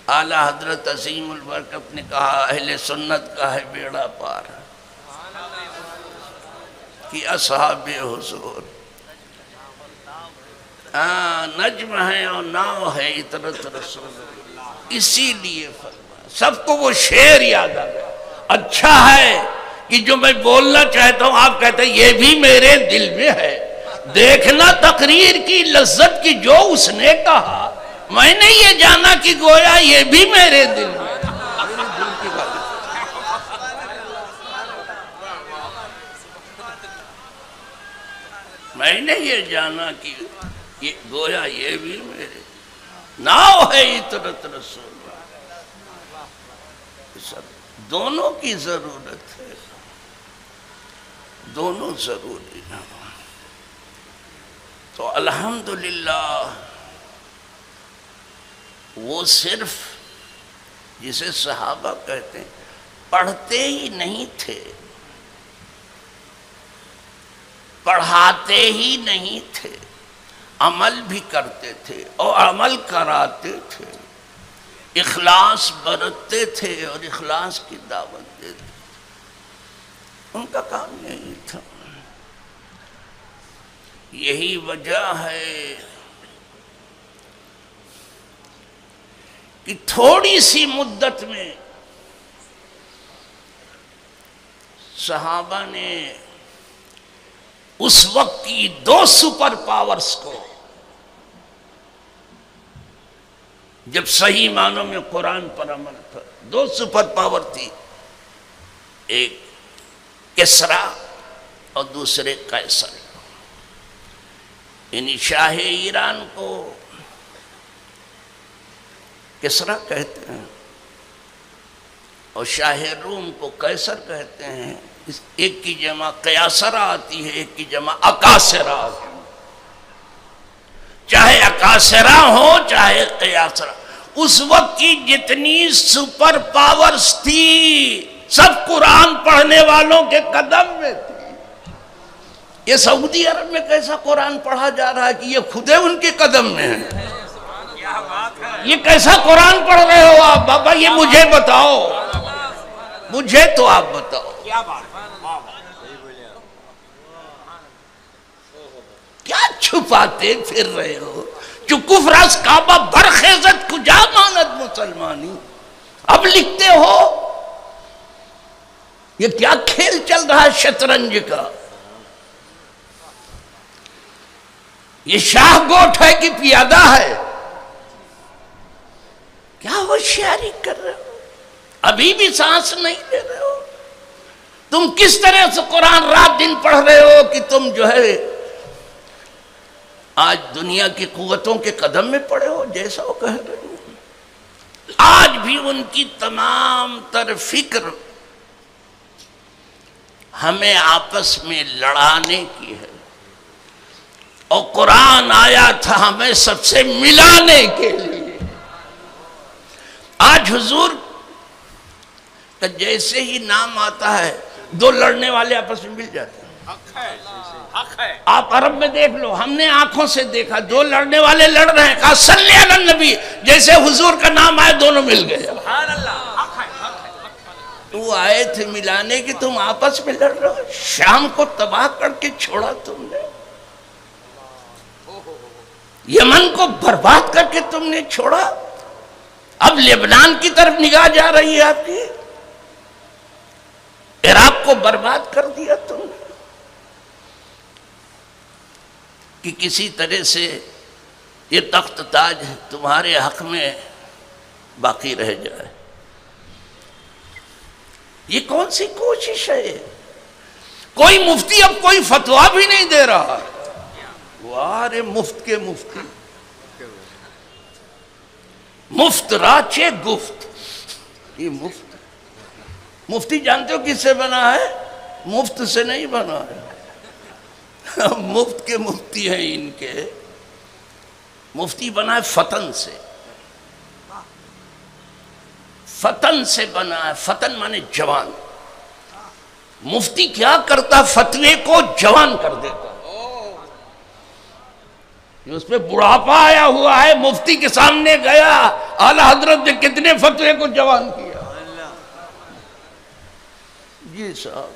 اعلیٰ حضرت عظیم البرکت نے کہا اہل سنت کا ہے بیڑا پار کہ اصحاب حضور نجم ہے اور ناؤ ہے اطرت رسول اللہ. اسی لیے فرمایا، سب کو وہ شعر یاد آ گیا. اچھا ہے کہ جو میں بولنا چاہتا ہوں آپ کہتے ہیں یہ بھی میرے دل میں ہے. دیکھنا تقریر کی لذت کی جو اس نے کہا، میں نے یہ جانا کہ گویا یہ بھی میرے دل میں. میں نے یہ جانا کہ یہ گویا یہ بھی میرے ناؤ ہے عطرت رسول سب دونوں کی ضرورت ہے، دونوں ضروری ہیں۔ تو الحمدللہ وہ صرف جسے صحابہ کہتے ہیں پڑھتے ہی نہیں تھے، پڑھاتے ہی نہیں تھے، عمل بھی کرتے تھے اور عمل کراتے تھے، اخلاص برتتے تھے اور اخلاص کی دعوت دیتے تھے، ان کا کام یہی تھا۔ یہی وجہ ہے کہ تھوڑی سی مدت میں صحابہ نے اس وقت کی 2 سپر پاورز کو، جب صحیح معنوں میں قرآن پر عمل تھا، 2 سپر پاور تھی، ایک کسرا اور دوسرے قیصر، یعنی شاہ ایران کو کسرا کہتے ہیں اور شاہ روم کو قیصر کہتے ہیں۔ ایک کی جمع قیاصرہ آتی ہے، ایک کی جمع اکاسرہ آتی ہے، چاہے اکاسرہ ہو چاہے قیاصرہ۔ اس وقت کی جتنی سپر پاورز تھی سب قرآن پڑھنے والوں کے قدم میں تھی۔ یہ سعودی عرب میں کیسا قرآن پڑھا جا رہا ہے کہ یہ خود ان کے قدم میں ہے؟ یہ کیسا قرآن پڑھ رہے ہو آپ بابا؟ یہ مجھے بتاؤ، مجھے تو آپ بتاؤ کیا چھپاتے پھر رہے ہو؟ جو کفر از کعبہ برخیزت کجا ماند مسلمانی، اب لکھتے ہو یہ کیا کھیل چل رہا ہے شطرنج کا؟ یہ شاہ گوٹ ہے کہ پیادہ ہے؟ کیا ہوشیاری کر رہے ہو؟ ابھی بھی سانس نہیں لے رہے ہو؟ تم کس طرح سے قرآن رات دن پڑھ رہے ہو کہ تم جو ہے آج دنیا کی قوتوں کے قدم میں پڑے ہو، جیسا وہ کہہ رہے ہو۔ آج بھی ان کی تمام تر فکر ہمیں آپس میں لڑانے کی ہے، اور قرآن آیا تھا ہمیں سب سے ملانے کے لیے۔ آج حضور کا جیسے ہی نام آتا ہے 2 لڑنے والے آپس میں مل جاتے ہیں۔ آپ عرب میں دیکھ لو، ہم نے آنکھوں سے دیکھا 2 لڑنے والے لڑ رہے ہیں، کہا صلی علی النبی، جیسے حضور کا نام آئے دونوں مل گئے۔ تو آئے تھے ملانے کی، تم آپس میں لڑ رہے ہو۔ شام کو تباہ کر کے چھوڑا تم نے، یمن کو برباد کر کے تم نے چھوڑا، اب لبنان کی طرف نگاہ جا رہی ہے آپ کی، عراق کو برباد کر دیا تم نے کہ کسی طرح سے یہ تخت تاج تمہارے حق میں باقی رہ جائے۔ یہ کون سی کوشش ہے؟ کوئی مفتی اب کوئی فتویٰ بھی نہیں دے رہا۔ وارے مفت کے مفتی، مفت راچے گفت، یہ مفتی جانتے ہو کس سے بنا ہے؟ مفت سے نہیں بنا ہے، مفت کے مفتی ہیں ان کے۔ مفتی بنا ہے فتن سے، فتن سے بنا ہے، فتن مانے جوان۔ مفتی کیا کرتا؟ فتوے کو جوان کر دیتا۔ اس پہ بڑھاپا آیا ہوا ہے، مفتی کے سامنے گیا، اعلی حضرت نے کتنے فتوے کو جوان کیا۔ جی صاحب،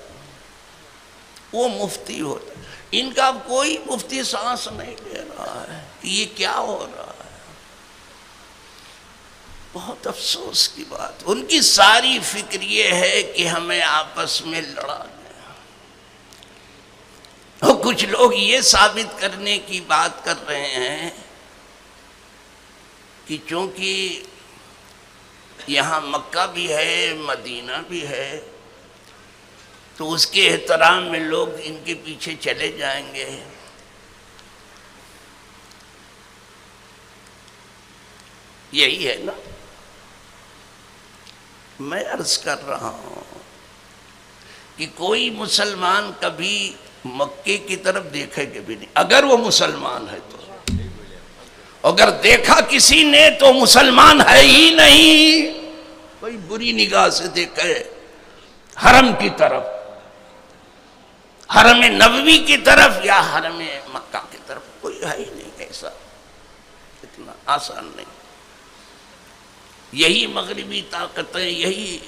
وہ مفتی ہوتا، ان کا اب کوئی مفتی سانس نہیں لے رہا ہے کہ یہ کیا ہو رہا ہے۔ بہت افسوس کی بات، ان کی ساری فکر یہ ہے کہ ہمیں آپس میں لڑا دیں۔ اور کچھ لوگ یہ ثابت کرنے کی بات کر رہے ہیں کہ چونکہ یہاں مکہ بھی ہے مدینہ بھی ہے تو اس کے احترام میں لوگ ان کے پیچھے چلے جائیں گے یہی ہے نا. میں عرض کر رہا ہوں کہ کوئی مسلمان کبھی مکے کی طرف دیکھے گا بھی نہیں اگر وہ مسلمان ہے تو. اگر دیکھا کسی نے تو مسلمان ہے ہی نہیں. کوئی بری نگاہ سے دیکھے حرم کی طرف، حرم نبوی کی طرف یا حرم مکہ کی طرف، کوئی ہے ہی نہیں ایسا. اتنا آسان نہیں. یہی مغربی طاقتیں، یہی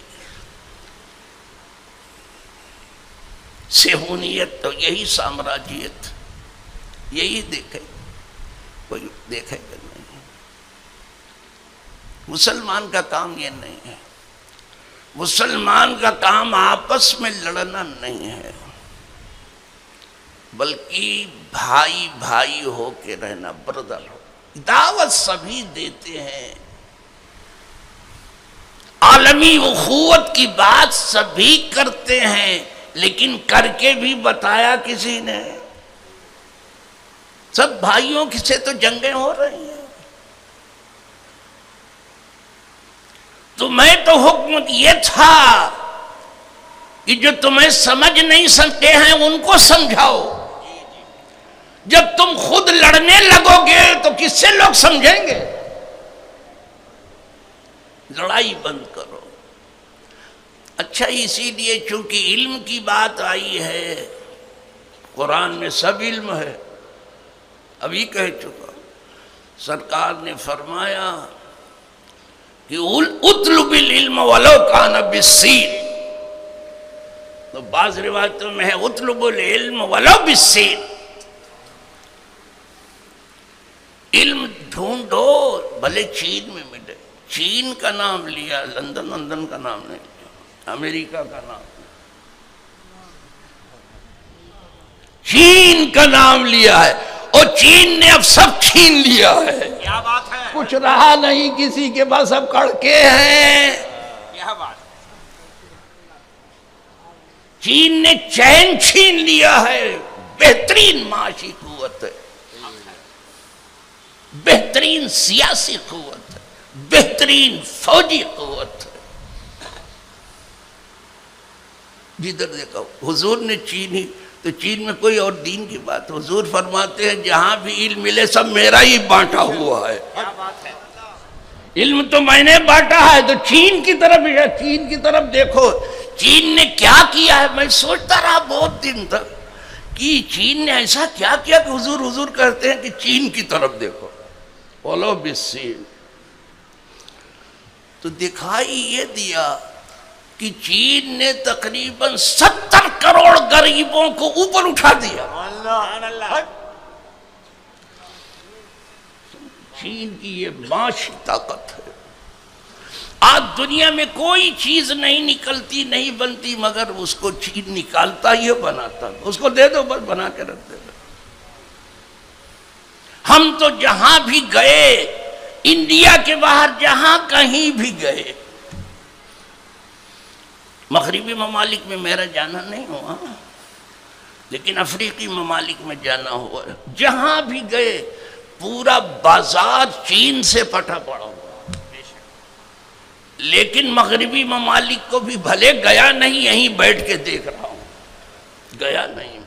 صہیونیت تو یہی سامراجیت، یہی دیکھے، کوئی دیکھے گا نہیں. مسلمان کا کام یہ نہیں ہے. مسلمان کا کام آپس میں لڑنا نہیں ہے، بلکہ بھائی بھائی ہو کے رہنا، بردر ہو. دعوت سبھی دیتے ہیں، عالمی اخوت کی بات سبھی کرتے ہیں، لیکن کر کے بھی بتایا کسی نے؟ سب بھائیوں سے تو جنگیں ہو رہی ہیں. تو میں تو حکم یہ تھا کہ جو تمہیں سمجھ نہیں سکتے ہیں ان کو سمجھاؤ. جب تم خود لڑنے لگو گے تو کس سے لوگ سمجھیں گے؟ لڑائی بند کرو. اچھا، اسی لیے چونکہ علم کی بات آئی ہے، قرآن میں سب علم ہے. ابھی کہہ چکا، سرکار نے فرمایا کہ اطلب العلم ولو کان بالسین. تو بعض روایتوں میں ہے اطلب العلم ولو بالسین. علم ڈھونڈو بھلے چین میں ملے. چین کا نام لیا، لندن کا نام نہیں لیا، امریکہ کا نام، چین کا نام لیا ہے. اور چین نے اب سب چھین لیا ہے. کیا بات ہے، کچھ رہا نہیں کسی کے پاس، اب کڑکے ہیں. کیا بات. چین نے چین چھین لیا ہے. بہترین معاشی قوت ہے، بہترین سیاسی قوت ہے، بہترین فوجی قوت ہے. جدھر دیکھو حضور نے چین ہی تو چین میں کوئی اور دین کی بات. حضور فرماتے ہیں جہاں بھی علم ملے سب میرا ہی بانٹا ہوا ہے. کیا بات ہے. علم تو میں نے بانٹا ہے. تو چین کی طرف، چین کی طرف دیکھو چین نے کیا کیا ہے. میں سوچتا رہا بہت دن تک کہ چین نے ایسا کیا کیا کہ حضور کہتے ہیں کہ چین کی طرف دیکھو. بولو بالسین. تو دکھائی یہ دیا کہ چین نے تقریباً 70 کروڑ غریبوں کو اوپر اٹھا دیا. اللہ. چین کی یہ معاشی طاقت ہے. آج دنیا میں کوئی چیز نہیں نکلتی، نہیں بنتی، مگر اس کو چین نکالتا ہی بناتا. اس کو دے دو بس بنا کے رکھ دے. ہم تو جہاں بھی گئے، انڈیا کے باہر جہاں کہیں بھی گئے، مغربی ممالک میں میرا جانا نہیں ہوا لیکن افریقی ممالک میں جانا ہوا. جہاں بھی گئے پورا بازار چین سے پٹا پڑا ہوا. لیکن مغربی ممالک کو بھی بھلے گیا نہیں، یہیں بیٹھ کے دیکھ رہا ہوں. گیا نہیں،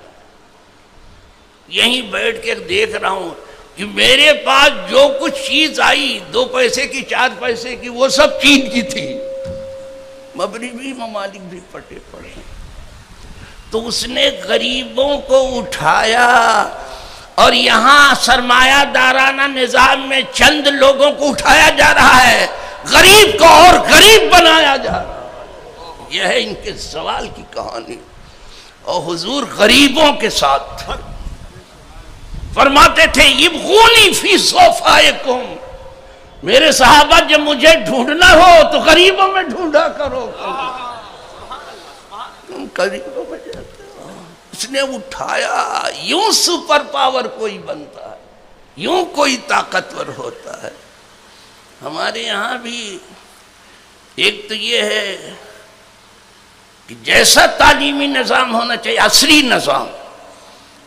یہیں بیٹھ کے دیکھ رہا ہوں کہ میرے پاس جو کچھ چیز آئی 2 پیسے کی 4 پیسے کی وہ سب چین کی تھی. مغربی ممالک بھی پٹے پڑے. تو اس نے غریبوں کو اٹھایا اور یہاں سرمایہ دارانہ نظام میں چند لوگوں کو اٹھایا جا رہا ہے، غریب کو اور غریب بنایا جا رہا ہے. یہ ہے ان کے زوال کی کہانی. اور حضور غریبوں کے ساتھ تھے. فرماتے تھے یبغونی فی صوفائکم، میرے صحابہ جب مجھے ڈھونڈنا ہو تو غریبوں میں ڈھونڈا کرو. تم غریبوں میں جاتے ہو. اس نے اٹھایا. یوں سپر پاور کوئی بنتا ہے، یوں کوئی طاقتور ہوتا ہے. ہمارے یہاں بھی ایک تو یہ ہے کہ جیسا تعلیمی نظام ہونا چاہیے، عصری نظام،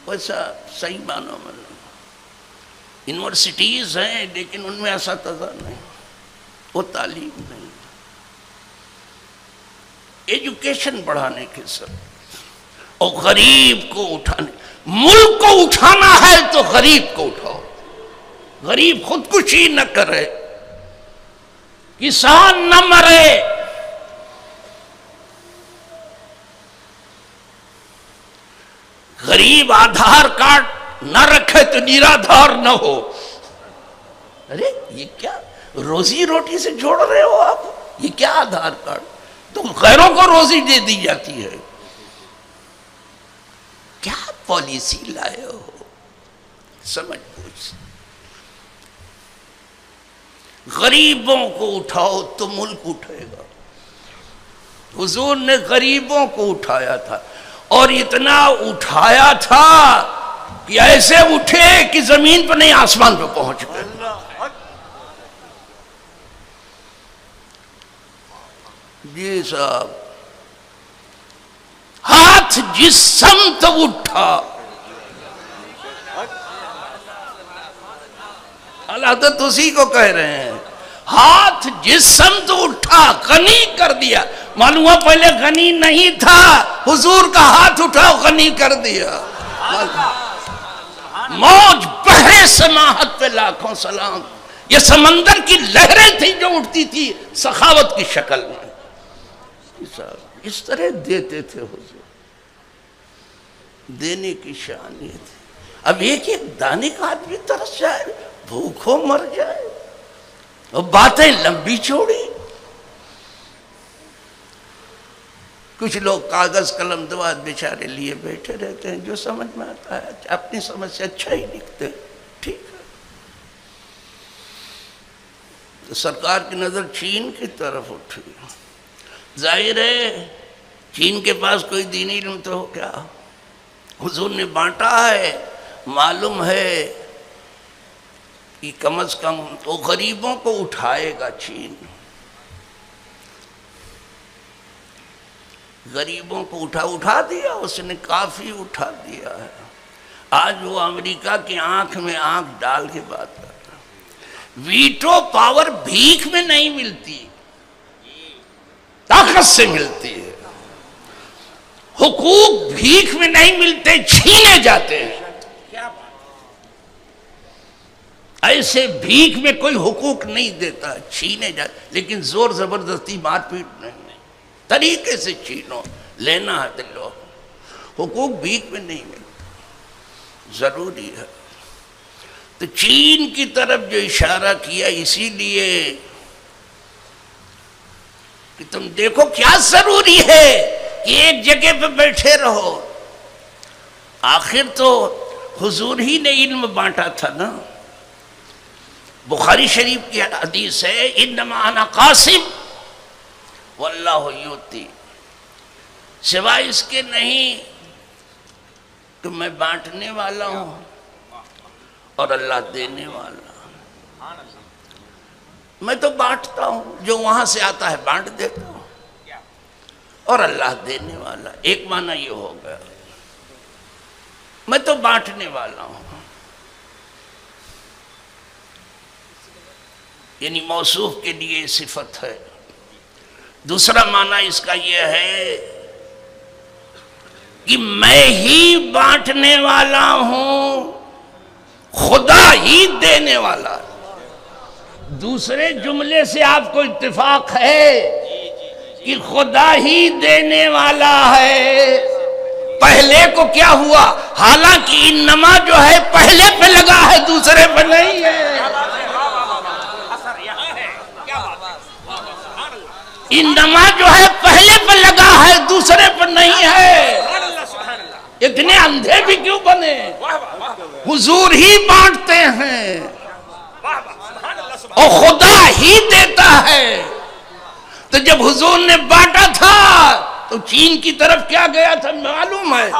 ویسا صحیح معنوں میں نہیں. یونیورسٹیز ہیں لیکن ان میں اساتذہ نہیں. وہ تعلیم نہیں، ایجوکیشن بڑھانے کے سب، اور غریب کو اٹھانے، ملک کو اٹھانا ہے تو غریب کو اٹھاؤ، غریب خودکشی نہ کرے، کسان نہ مرے، غریب آدھار کارڈ نہ رکھے تو نرادھار نہ ہو۔ ارے یہ کیا روزی روٹی سے جوڑ رہے ہو آپ؟ یہ کیا آدھار کارڈ؟ تو غیروں کو روزی دے دی جاتی ہے، کیا پالیسی لائے ہو؟ سمجھ بوجھ، غریبوں کو اٹھاؤ تو ملک اٹھے گا۔ حضور نے غریبوں کو اٹھایا تھا، اور اتنا اٹھایا تھا کہ ایسے اٹھے کہ زمین پہ نہیں آسمان پہ پہنچ گئے۔ جی صاحب، ہاتھ جس سمت اٹھا، حضرت اسی کو کہہ رہے ہیں، ہاتھ جس سمت اٹھا غنی کر دیا۔ معلوم ہوا پہلے غنی نہیں تھا، حضور کا ہاتھ اٹھا غنی کر دیا۔ موج بحر سماحت پہ لاکھوں سلام، یہ سمندر کی لہریں تھیں جو اٹھتی تھی سخاوت کی شکل میں، اس طرح دیتے تھے حضور، دینے کی شان یہ تھی۔ اب ایک دانے کا آدمی ترس جائے، بھوکھوں مر جائے، اور باتیں لمبی چوڑی۔ کچھ لوگ کاغذ قلم دوات بیچارے لیے بیٹھے رہتے ہیں، جو سمجھ میں آتا ہے اپنی سمجھ سے اچھا ہی لکھتے ہیں، ٹھیک ہے۔ تو سرکار کی نظر چین کی طرف اٹھی، ظاہر ہے چین کے پاس کوئی دینی علم تو ہو کیا، حضور نے بانٹا ہے، معلوم ہے کہ کم از کم وہ غریبوں کو اٹھائے گا۔ چین غریبوں کو اٹھا دیا، اس نے کافی اٹھا دیا ہے۔ آج وہ امریکہ کی آنکھ میں آنکھ ڈال کے بات کر رہا ہے۔ ویٹو پاور بھیک میں نہیں ملتی، طاقت سے ملتی ہے۔ حقوق بھیک میں نہیں ملتے، چھینے جاتے ہیں۔ ایسے بھیک میں کوئی حقوق نہیں دیتا، چھینے جاتے، لیکن زور زبردستی مار پیٹ نہیں، طریقے سے چھینو، لینا ہے تو لو۔ حقوق بھیک میں نہیں ملتا، ضروری ہے۔ تو چین کی طرف جو اشارہ کیا اسی لیے کہ تم دیکھو کیا ضروری ہے کہ ایک جگہ پہ بیٹھے رہو۔ آخر تو حضور ہی نے علم بانٹا تھا نا۔ بخاری شریف کی حدیث ہے، انما انا قاسم واللہ یؤتی، سوائے اس کے نہیں کہ میں بانٹنے والا ہوں اور اللہ دینے والا۔ میں تو بانٹتا ہوں، جو وہاں سے آتا ہے بانٹ دیتا ہوں، اور اللہ دینے والا۔ ایک معنی یہ ہو گیا، میں تو بانٹنے والا ہوں، یعنی موصوف کے لیے صفت ہے۔ دوسرا معنی اس کا یہ ہے کہ میں ہی بانٹنے والا ہوں، خدا ہی دینے والا۔ دوسرے جملے سے آپ کو اتفاق ہے کہ خدا ہی دینے والا ہے۔ پہلے کو کیا ہوا؟ حالانکہ انما جو ہے پہلے پہ لگا ہے، دوسرے پہ نہیں ہے۔ انما جو ہے پہلے پہ لگا ہے، دوسرے پہ نہیں ہے۔ اتنے اندھے بھی کیوں بنے؟ حضور ہی بانٹتے ہیں اور خدا ہی دیتا ہے۔ تو جب حضور نے بانٹا تھا تو چین کی طرف کیا گیا تھا معلوم ہے۔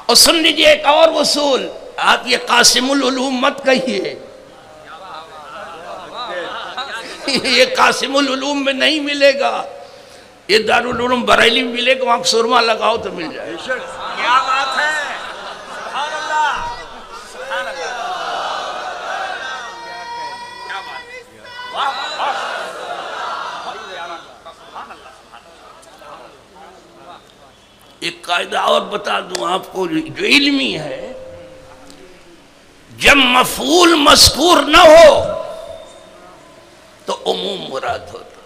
اور سن لیجئے ایک اور اصول، آپ یہ قاسم العلوم مت کہیے، یہ قاسم العلوم میں نہیں ملے گا، یہ دارالعلوم بریلی میں ملے گا، وہاں سرما لگاؤ تو مل جائے۔ کیا بات ہے، سبحان اللہ، سبحان اللہ، کیا بات ہے، واہ واہ، قاعدہ اور بتا دوں آپ کو جو علمی ہے، جب مفعول مذکور نہ ہو تو عموم مراد ہوتا.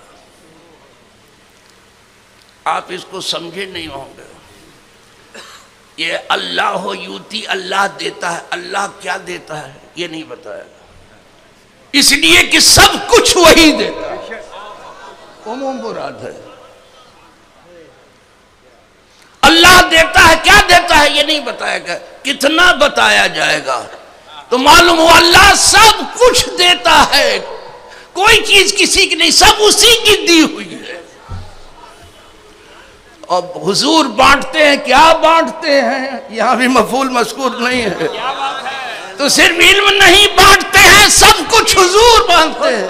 آپ اس کو سمجھے نہیں ہوں گے. یہ اللہ یوتی، اللہ دیتا ہے. اللہ کیا دیتا ہے یہ نہیں بتایا گا، اس لیے کہ سب کچھ وہی دیتا ہے. عموم مراد ہے. اللہ دیتا ہے، کیا دیتا ہے یہ نہیں بتایا گا. کتنا بتایا جائے گا تو معلوم ہوا اللہ سب کچھ دیتا ہے، کوئی چیز کسی کی نہیں، سب اسی کی دی ہوئی ہے. اب حضور بانٹتے ہیں، کیا بانٹتے ہیں؟ یہاں بھی مفعول مذکور نہیں ہے. تو صرف علم نہیں بانٹتے ہیں، سب کچھ حضور بانٹتے ہیں.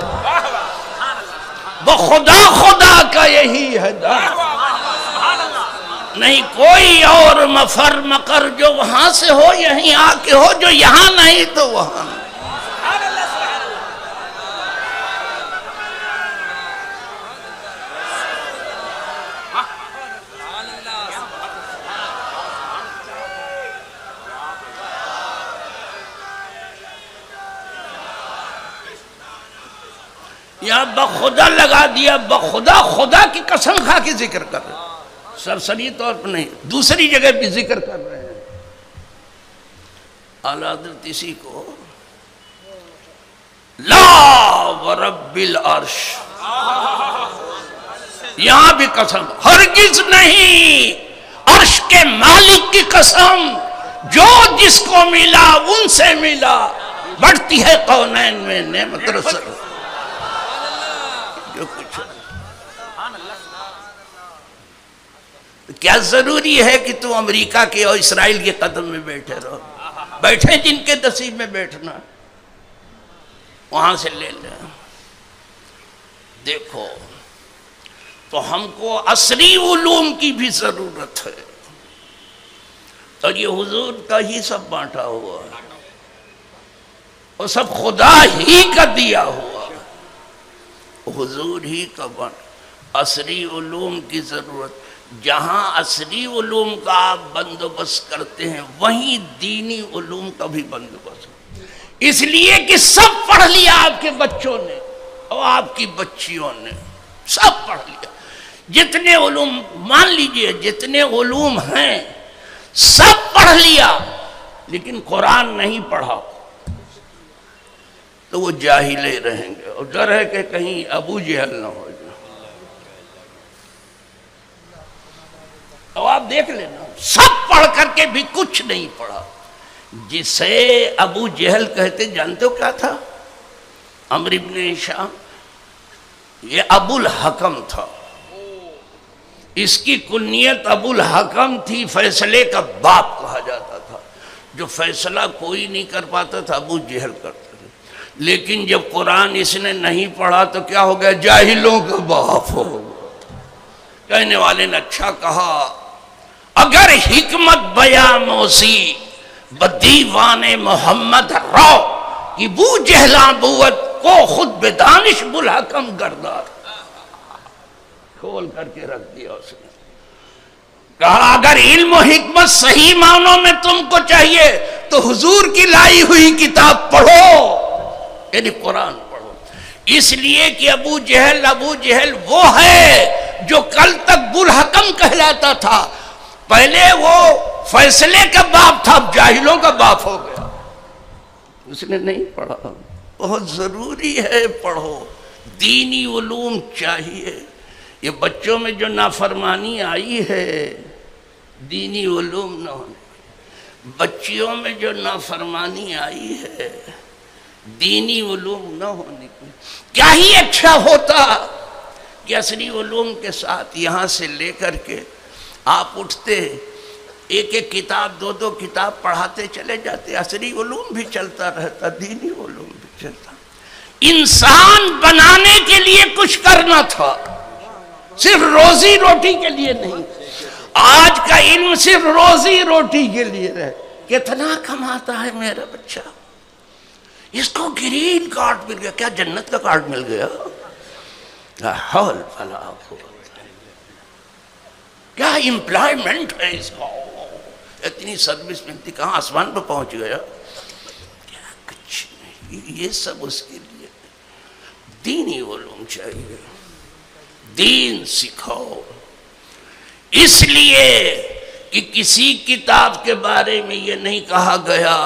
بخدا خدا کا یہی ہے دار، نہیں کوئی اور مفر مقر جو وہاں سے ہو یہیں آ کے ہو، جو یہاں نہیں تو وہاں نہیں. یہاں بخدا لگا دیا، بخدا، خدا کی قسم کھا کے ذکر کر رہے ہیں، سرسری طور پر نہیں، دوسری جگہ بھی ذکر کر رہے ہیں. اعلیٰ حضرت اسی کو لا ورب العرش، یہاں بھی قسم، ہرگز نہیں، عرش کے مالک کی قسم، جو جس کو ملا ان سے ملا، بڑھتی ہے کونین میں نعمت رسل. جو کچھ کیا ضروری ہے کہ تم امریکہ کے اور اسرائیل کے قدم میں بیٹھے رہو؟ بیٹھے جن کے نصیب میں بیٹھنا، وہاں سے لے لیں. دیکھو تو ہم کو عصری علوم کی بھی ضرورت ہے، اور یہ حضور کا ہی سب بانٹا ہوا ہے، اور سب خدا ہی کا دیا ہوا، حضور ہی کا بانٹا. عصری علوم کی ضرورت، جہاں عصری علوم کا آپ بندوبست کرتے ہیں وہیں دینی علوم کا بھی بندوبست. اس لیے کہ سب پڑھ لیا آپ کے بچوں نے اور آپ کی بچیوں نے، سب پڑھ لیا. جتنے علوم مان لیجئے، جتنے علوم ہیں سب پڑھ لیا، لیکن قرآن نہیں پڑھا تو وہ جاہلے رہیں گے، اور ڈر ہے کہ کہیں ابو جہل نہ ہو جائے. تو آپ دیکھ لینا، سب پڑھ کر کے بھی کچھ نہیں پڑھا. جسے ابو جہل کہتے جانتے ہو کیا تھا؟ عمرو بن ہشام. یہ ابو الحکم تھا، اس کی کنیت ابو الحکم تھی، فیصلے کا باپ کہا جاتا تھا. جو فیصلہ کوئی نہیں کر پاتا تھا ابو جہل کرتا تھا. لیکن جب قرآن اس نے نہیں پڑھا تو کیا ہو گیا؟ جاہلوں کا باپ ہو گیا. کہنے والے نے اچھا کہا، اگر حکمت بیان موسی بدیوان محمد رو کہ بو جہلاں بوت کو خود بدانش بلحکم گردار. کھول کر کے رکھ دیا اس نے. کہا اگر علم و حکمت صحیح معنوں میں تم کو چاہیے تو حضور کی لائی ہوئی کتاب پڑھو، یعنی قرآن پڑھو. اس لیے کہ ابو جہل وہ ہے جو کل تک بلحکم کہلاتا تھا، پہلے وہ فیصلے کا باپ تھا، اب جاہلوں کا باپ ہو گیا. اس نے نہیں پڑھا. بہت ضروری ہے پڑھو، دینی علوم چاہیے. یہ بچوں میں جو نافرمانی آئی ہے دینی علوم نہ ہونے، بچیوں میں جو نافرمانی آئی ہے دینی علوم نہ ہونے کی. کیا ہی اچھا ہوتا کہ عصری علوم کے ساتھ یہاں سے لے کر کے آپ اٹھتے، ایک ایک کتاب، دو دو کتاب پڑھاتے چلے جاتے، عصری علوم بھی چلتا رہتا، دینی علوم بھی چلتا. انسان بنانے کے لیے کچھ کرنا تھا، صرف روزی روٹی کے لیے نہیں. آج کا علم صرف روزی روٹی کے لیے رہے. کتنا کماتا ہے میرا بچہ، اس کو گرین کارڈ مل گیا، کیا جنت کا کارڈ مل گیا؟ لا حول ولا قوت. کیا امپلائمنٹ ہے اس کا، اتنی سروس ملتی، کہاں آسمان پہ پہنچ گیا، کیا کچھ نہیں، یہ سب اس کے لیے دینی علوم چاہیے، دین سکھاؤ۔ اس لیے کہ کسی کتاب کے بارے میں یہ نہیں کہا گیا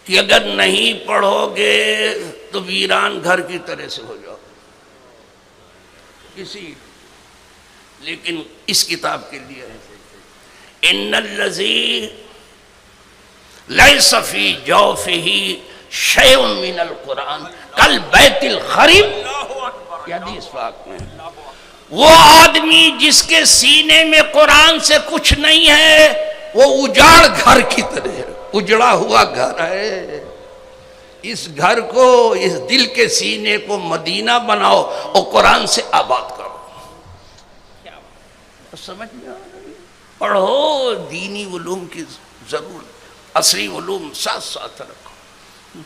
کہ اگر نہیں پڑھو گے تو ویران گھر کی طرح سے ہو جاؤ کسی، لیکن اس کتاب کے لیے ہے ان الذی لیس فی جوفہ شیء من القرآن کالبیت الخرب، یہ حدیث پاک میں وہ آدمی جس کے سینے میں قرآن سے کچھ نہیں ہے وہ اجاڑ گھر کی طرح ہے، اجڑا ہوا گھر ہے۔ اس گھر کو، اس دل کے سینے کو مدینہ بناؤ اور قرآن سے آباد کرو۔ سمجھ میں آ رہی ہے؟ پڑھو، دینی علوم کی ضرورت، عصری علوم ساتھ ساتھ رکھو۔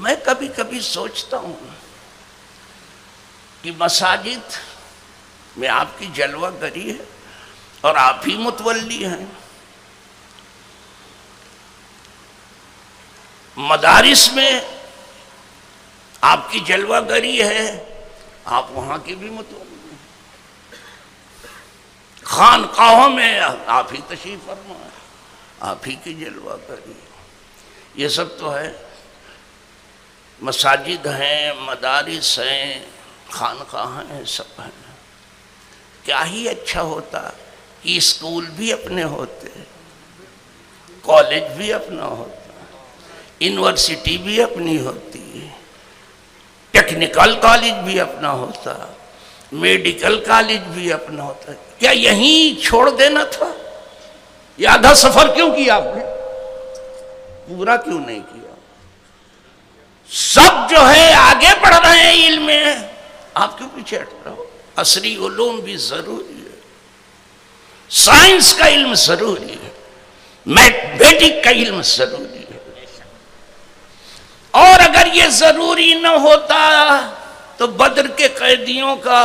میں کبھی کبھی سوچتا ہوں کہ مساجد میں آپ کی جلوہ گری ہے اور آپ ہی متولی ہیں، مدارس میں آپ کی جلوہ گری ہے، آپ وہاں کی بھی متولی ہیں، خانقاہوں میں آپ ہی تشریف فرما ہے، آپ ہی کی جلوہ گری، یہ سب تو ہے۔ مساجد ہیں، مدارس ہیں، خانقاہ ہیں، سب ہیں۔ کیا ہی اچھا ہوتا کہ اسکول بھی اپنے ہوتے، کالج بھی اپنا ہوتا، یونیورسٹی بھی اپنی ہوتی، ٹیکنیکل کالج بھی اپنا ہوتا، میڈیکل کالج بھی اپنا ہوتا۔ کیا یہیں چھوڑ دینا تھا؟ یہ آدھا سفر کیوں کیا آپ نے؟ پورا کیوں نہیں کیا؟ سب جو ہے آگے بڑھ رہے ہیں علم میں، آپ کیوں پیچھے ہٹ رہے ہو؟ عصری علوم بھی ضروری ہے، سائنس کا علم ضروری ہے، میتھمیٹک کا علم ضروری ہے، اور اگر یہ ضروری نہ ہوتا تو بدر کے قیدیوں کا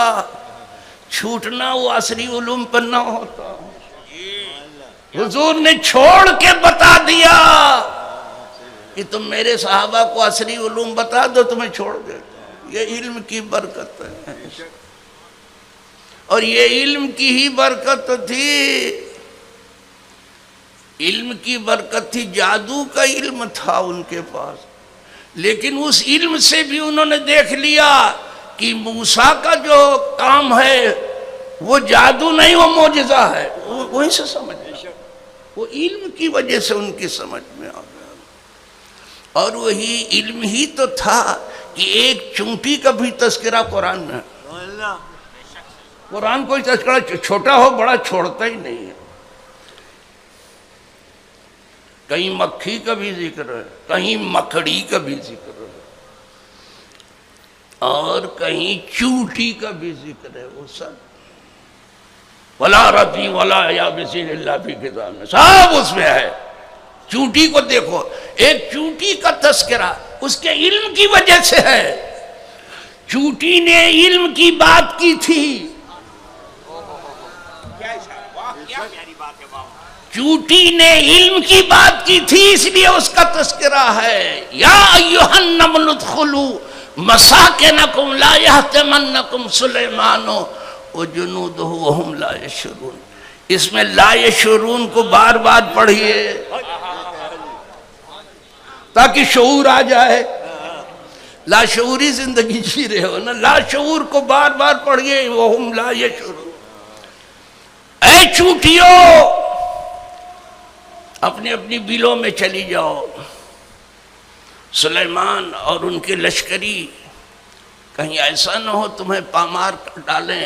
چھوٹنا وہ عصری علوم پر نہ ہوتا۔ حضور نے چھوڑ کے بتا دیا کہ تم میرے صحابہ کو عصری علوم بتا دو، تمہیں چھوڑ دیتا ہوں۔ یہ علم کی برکت ہے، اور یہ علم کی ہی برکت تھی، علم کی برکت تھی، جادو کا علم تھا ان کے پاس، لیکن اس علم سے بھی انہوں نے دیکھ لیا کہ موسیٰ کا جو کام ہے وہ جادو نہیں، وہ معجزہ ہے، وہیں سے سمجھ لیا، وہ علم کی وجہ سے ان کی سمجھ میں آ گیا۔ اور وہی علم ہی تو تھا کہ ایک چونٹی کا بھی تذکرہ قرآن میں، قرآن کوئی تذکرہ چھوٹا ہو بڑا چھوڑتا ہی نہیں ہے، کہیں مکھی کا بھی ذکر ہے، کہیں مکڑی کا بھی ذکر ہے، اور کہیں چونٹی کا بھی ذکر ہے، وہ سب وَلَا رَبِّ وَلَا يَابِسٍ إِلَّا فِي كِتَابٍ مُبِينٍ، سب اس میں ہے۔ چونٹی کو دیکھو، ایک چونٹی کا تذکرہ اس کے علم کی وجہ سے ہے، چونٹی نے علم کی بات کی تھی، چونٹی نے علم کی بات کی تھی، اس لیے اس کا تذکرہ ہے۔ یا ایھا النمل ادخلوا مساکنکم لا یحطمنکم سلیمان وجنودہ وہم لا یشعرون، اس میں لا یشعرون کو بار بار پڑھیے تاکہ شعور آ جائے، لا شعوری زندگی جی رہے ہو نا، لا شعور کو بار بار پڑھیے، وہم لا یشعرون۔ اے چونٹیوں، اپنی اپنی بلوں میں چلی جاؤ، سلیمان اور ان کے لشکری کہیں ایسا نہ ہو تمہیں پامار کر ڈالیں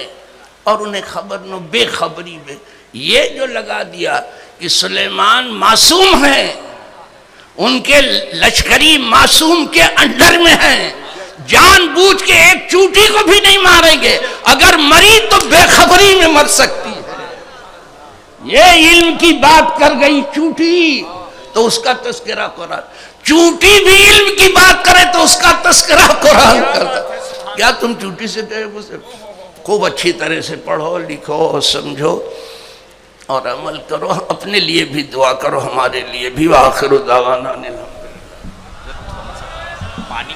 اور انہیں خبر نہ، بے خبری میں یہ جو لگا دیا کہ سلیمان معصوم ہیں، ان کے لشکری معصوم کے انڈر میں ہیں، جان بوجھ کے ایک چونٹی کو بھی نہیں ماریں گے، اگر مری تو بے خبری میں مر سکتی ہے۔ یہ علم کی بات کر گئی چونٹی تو اس کا تذکرہ قرآن، چونٹی بھی علم کی بات کرے تو اس کا تذکرہ قرآن کرتا۔ کیا تم چونٹی سے گئے، خوب اچھی طرح سے پڑھو لکھو سمجھو اور عمل کرو، اپنے لیے بھی دعا کرو، ہمارے لیے بھی۔ وآخر دعوانا پانی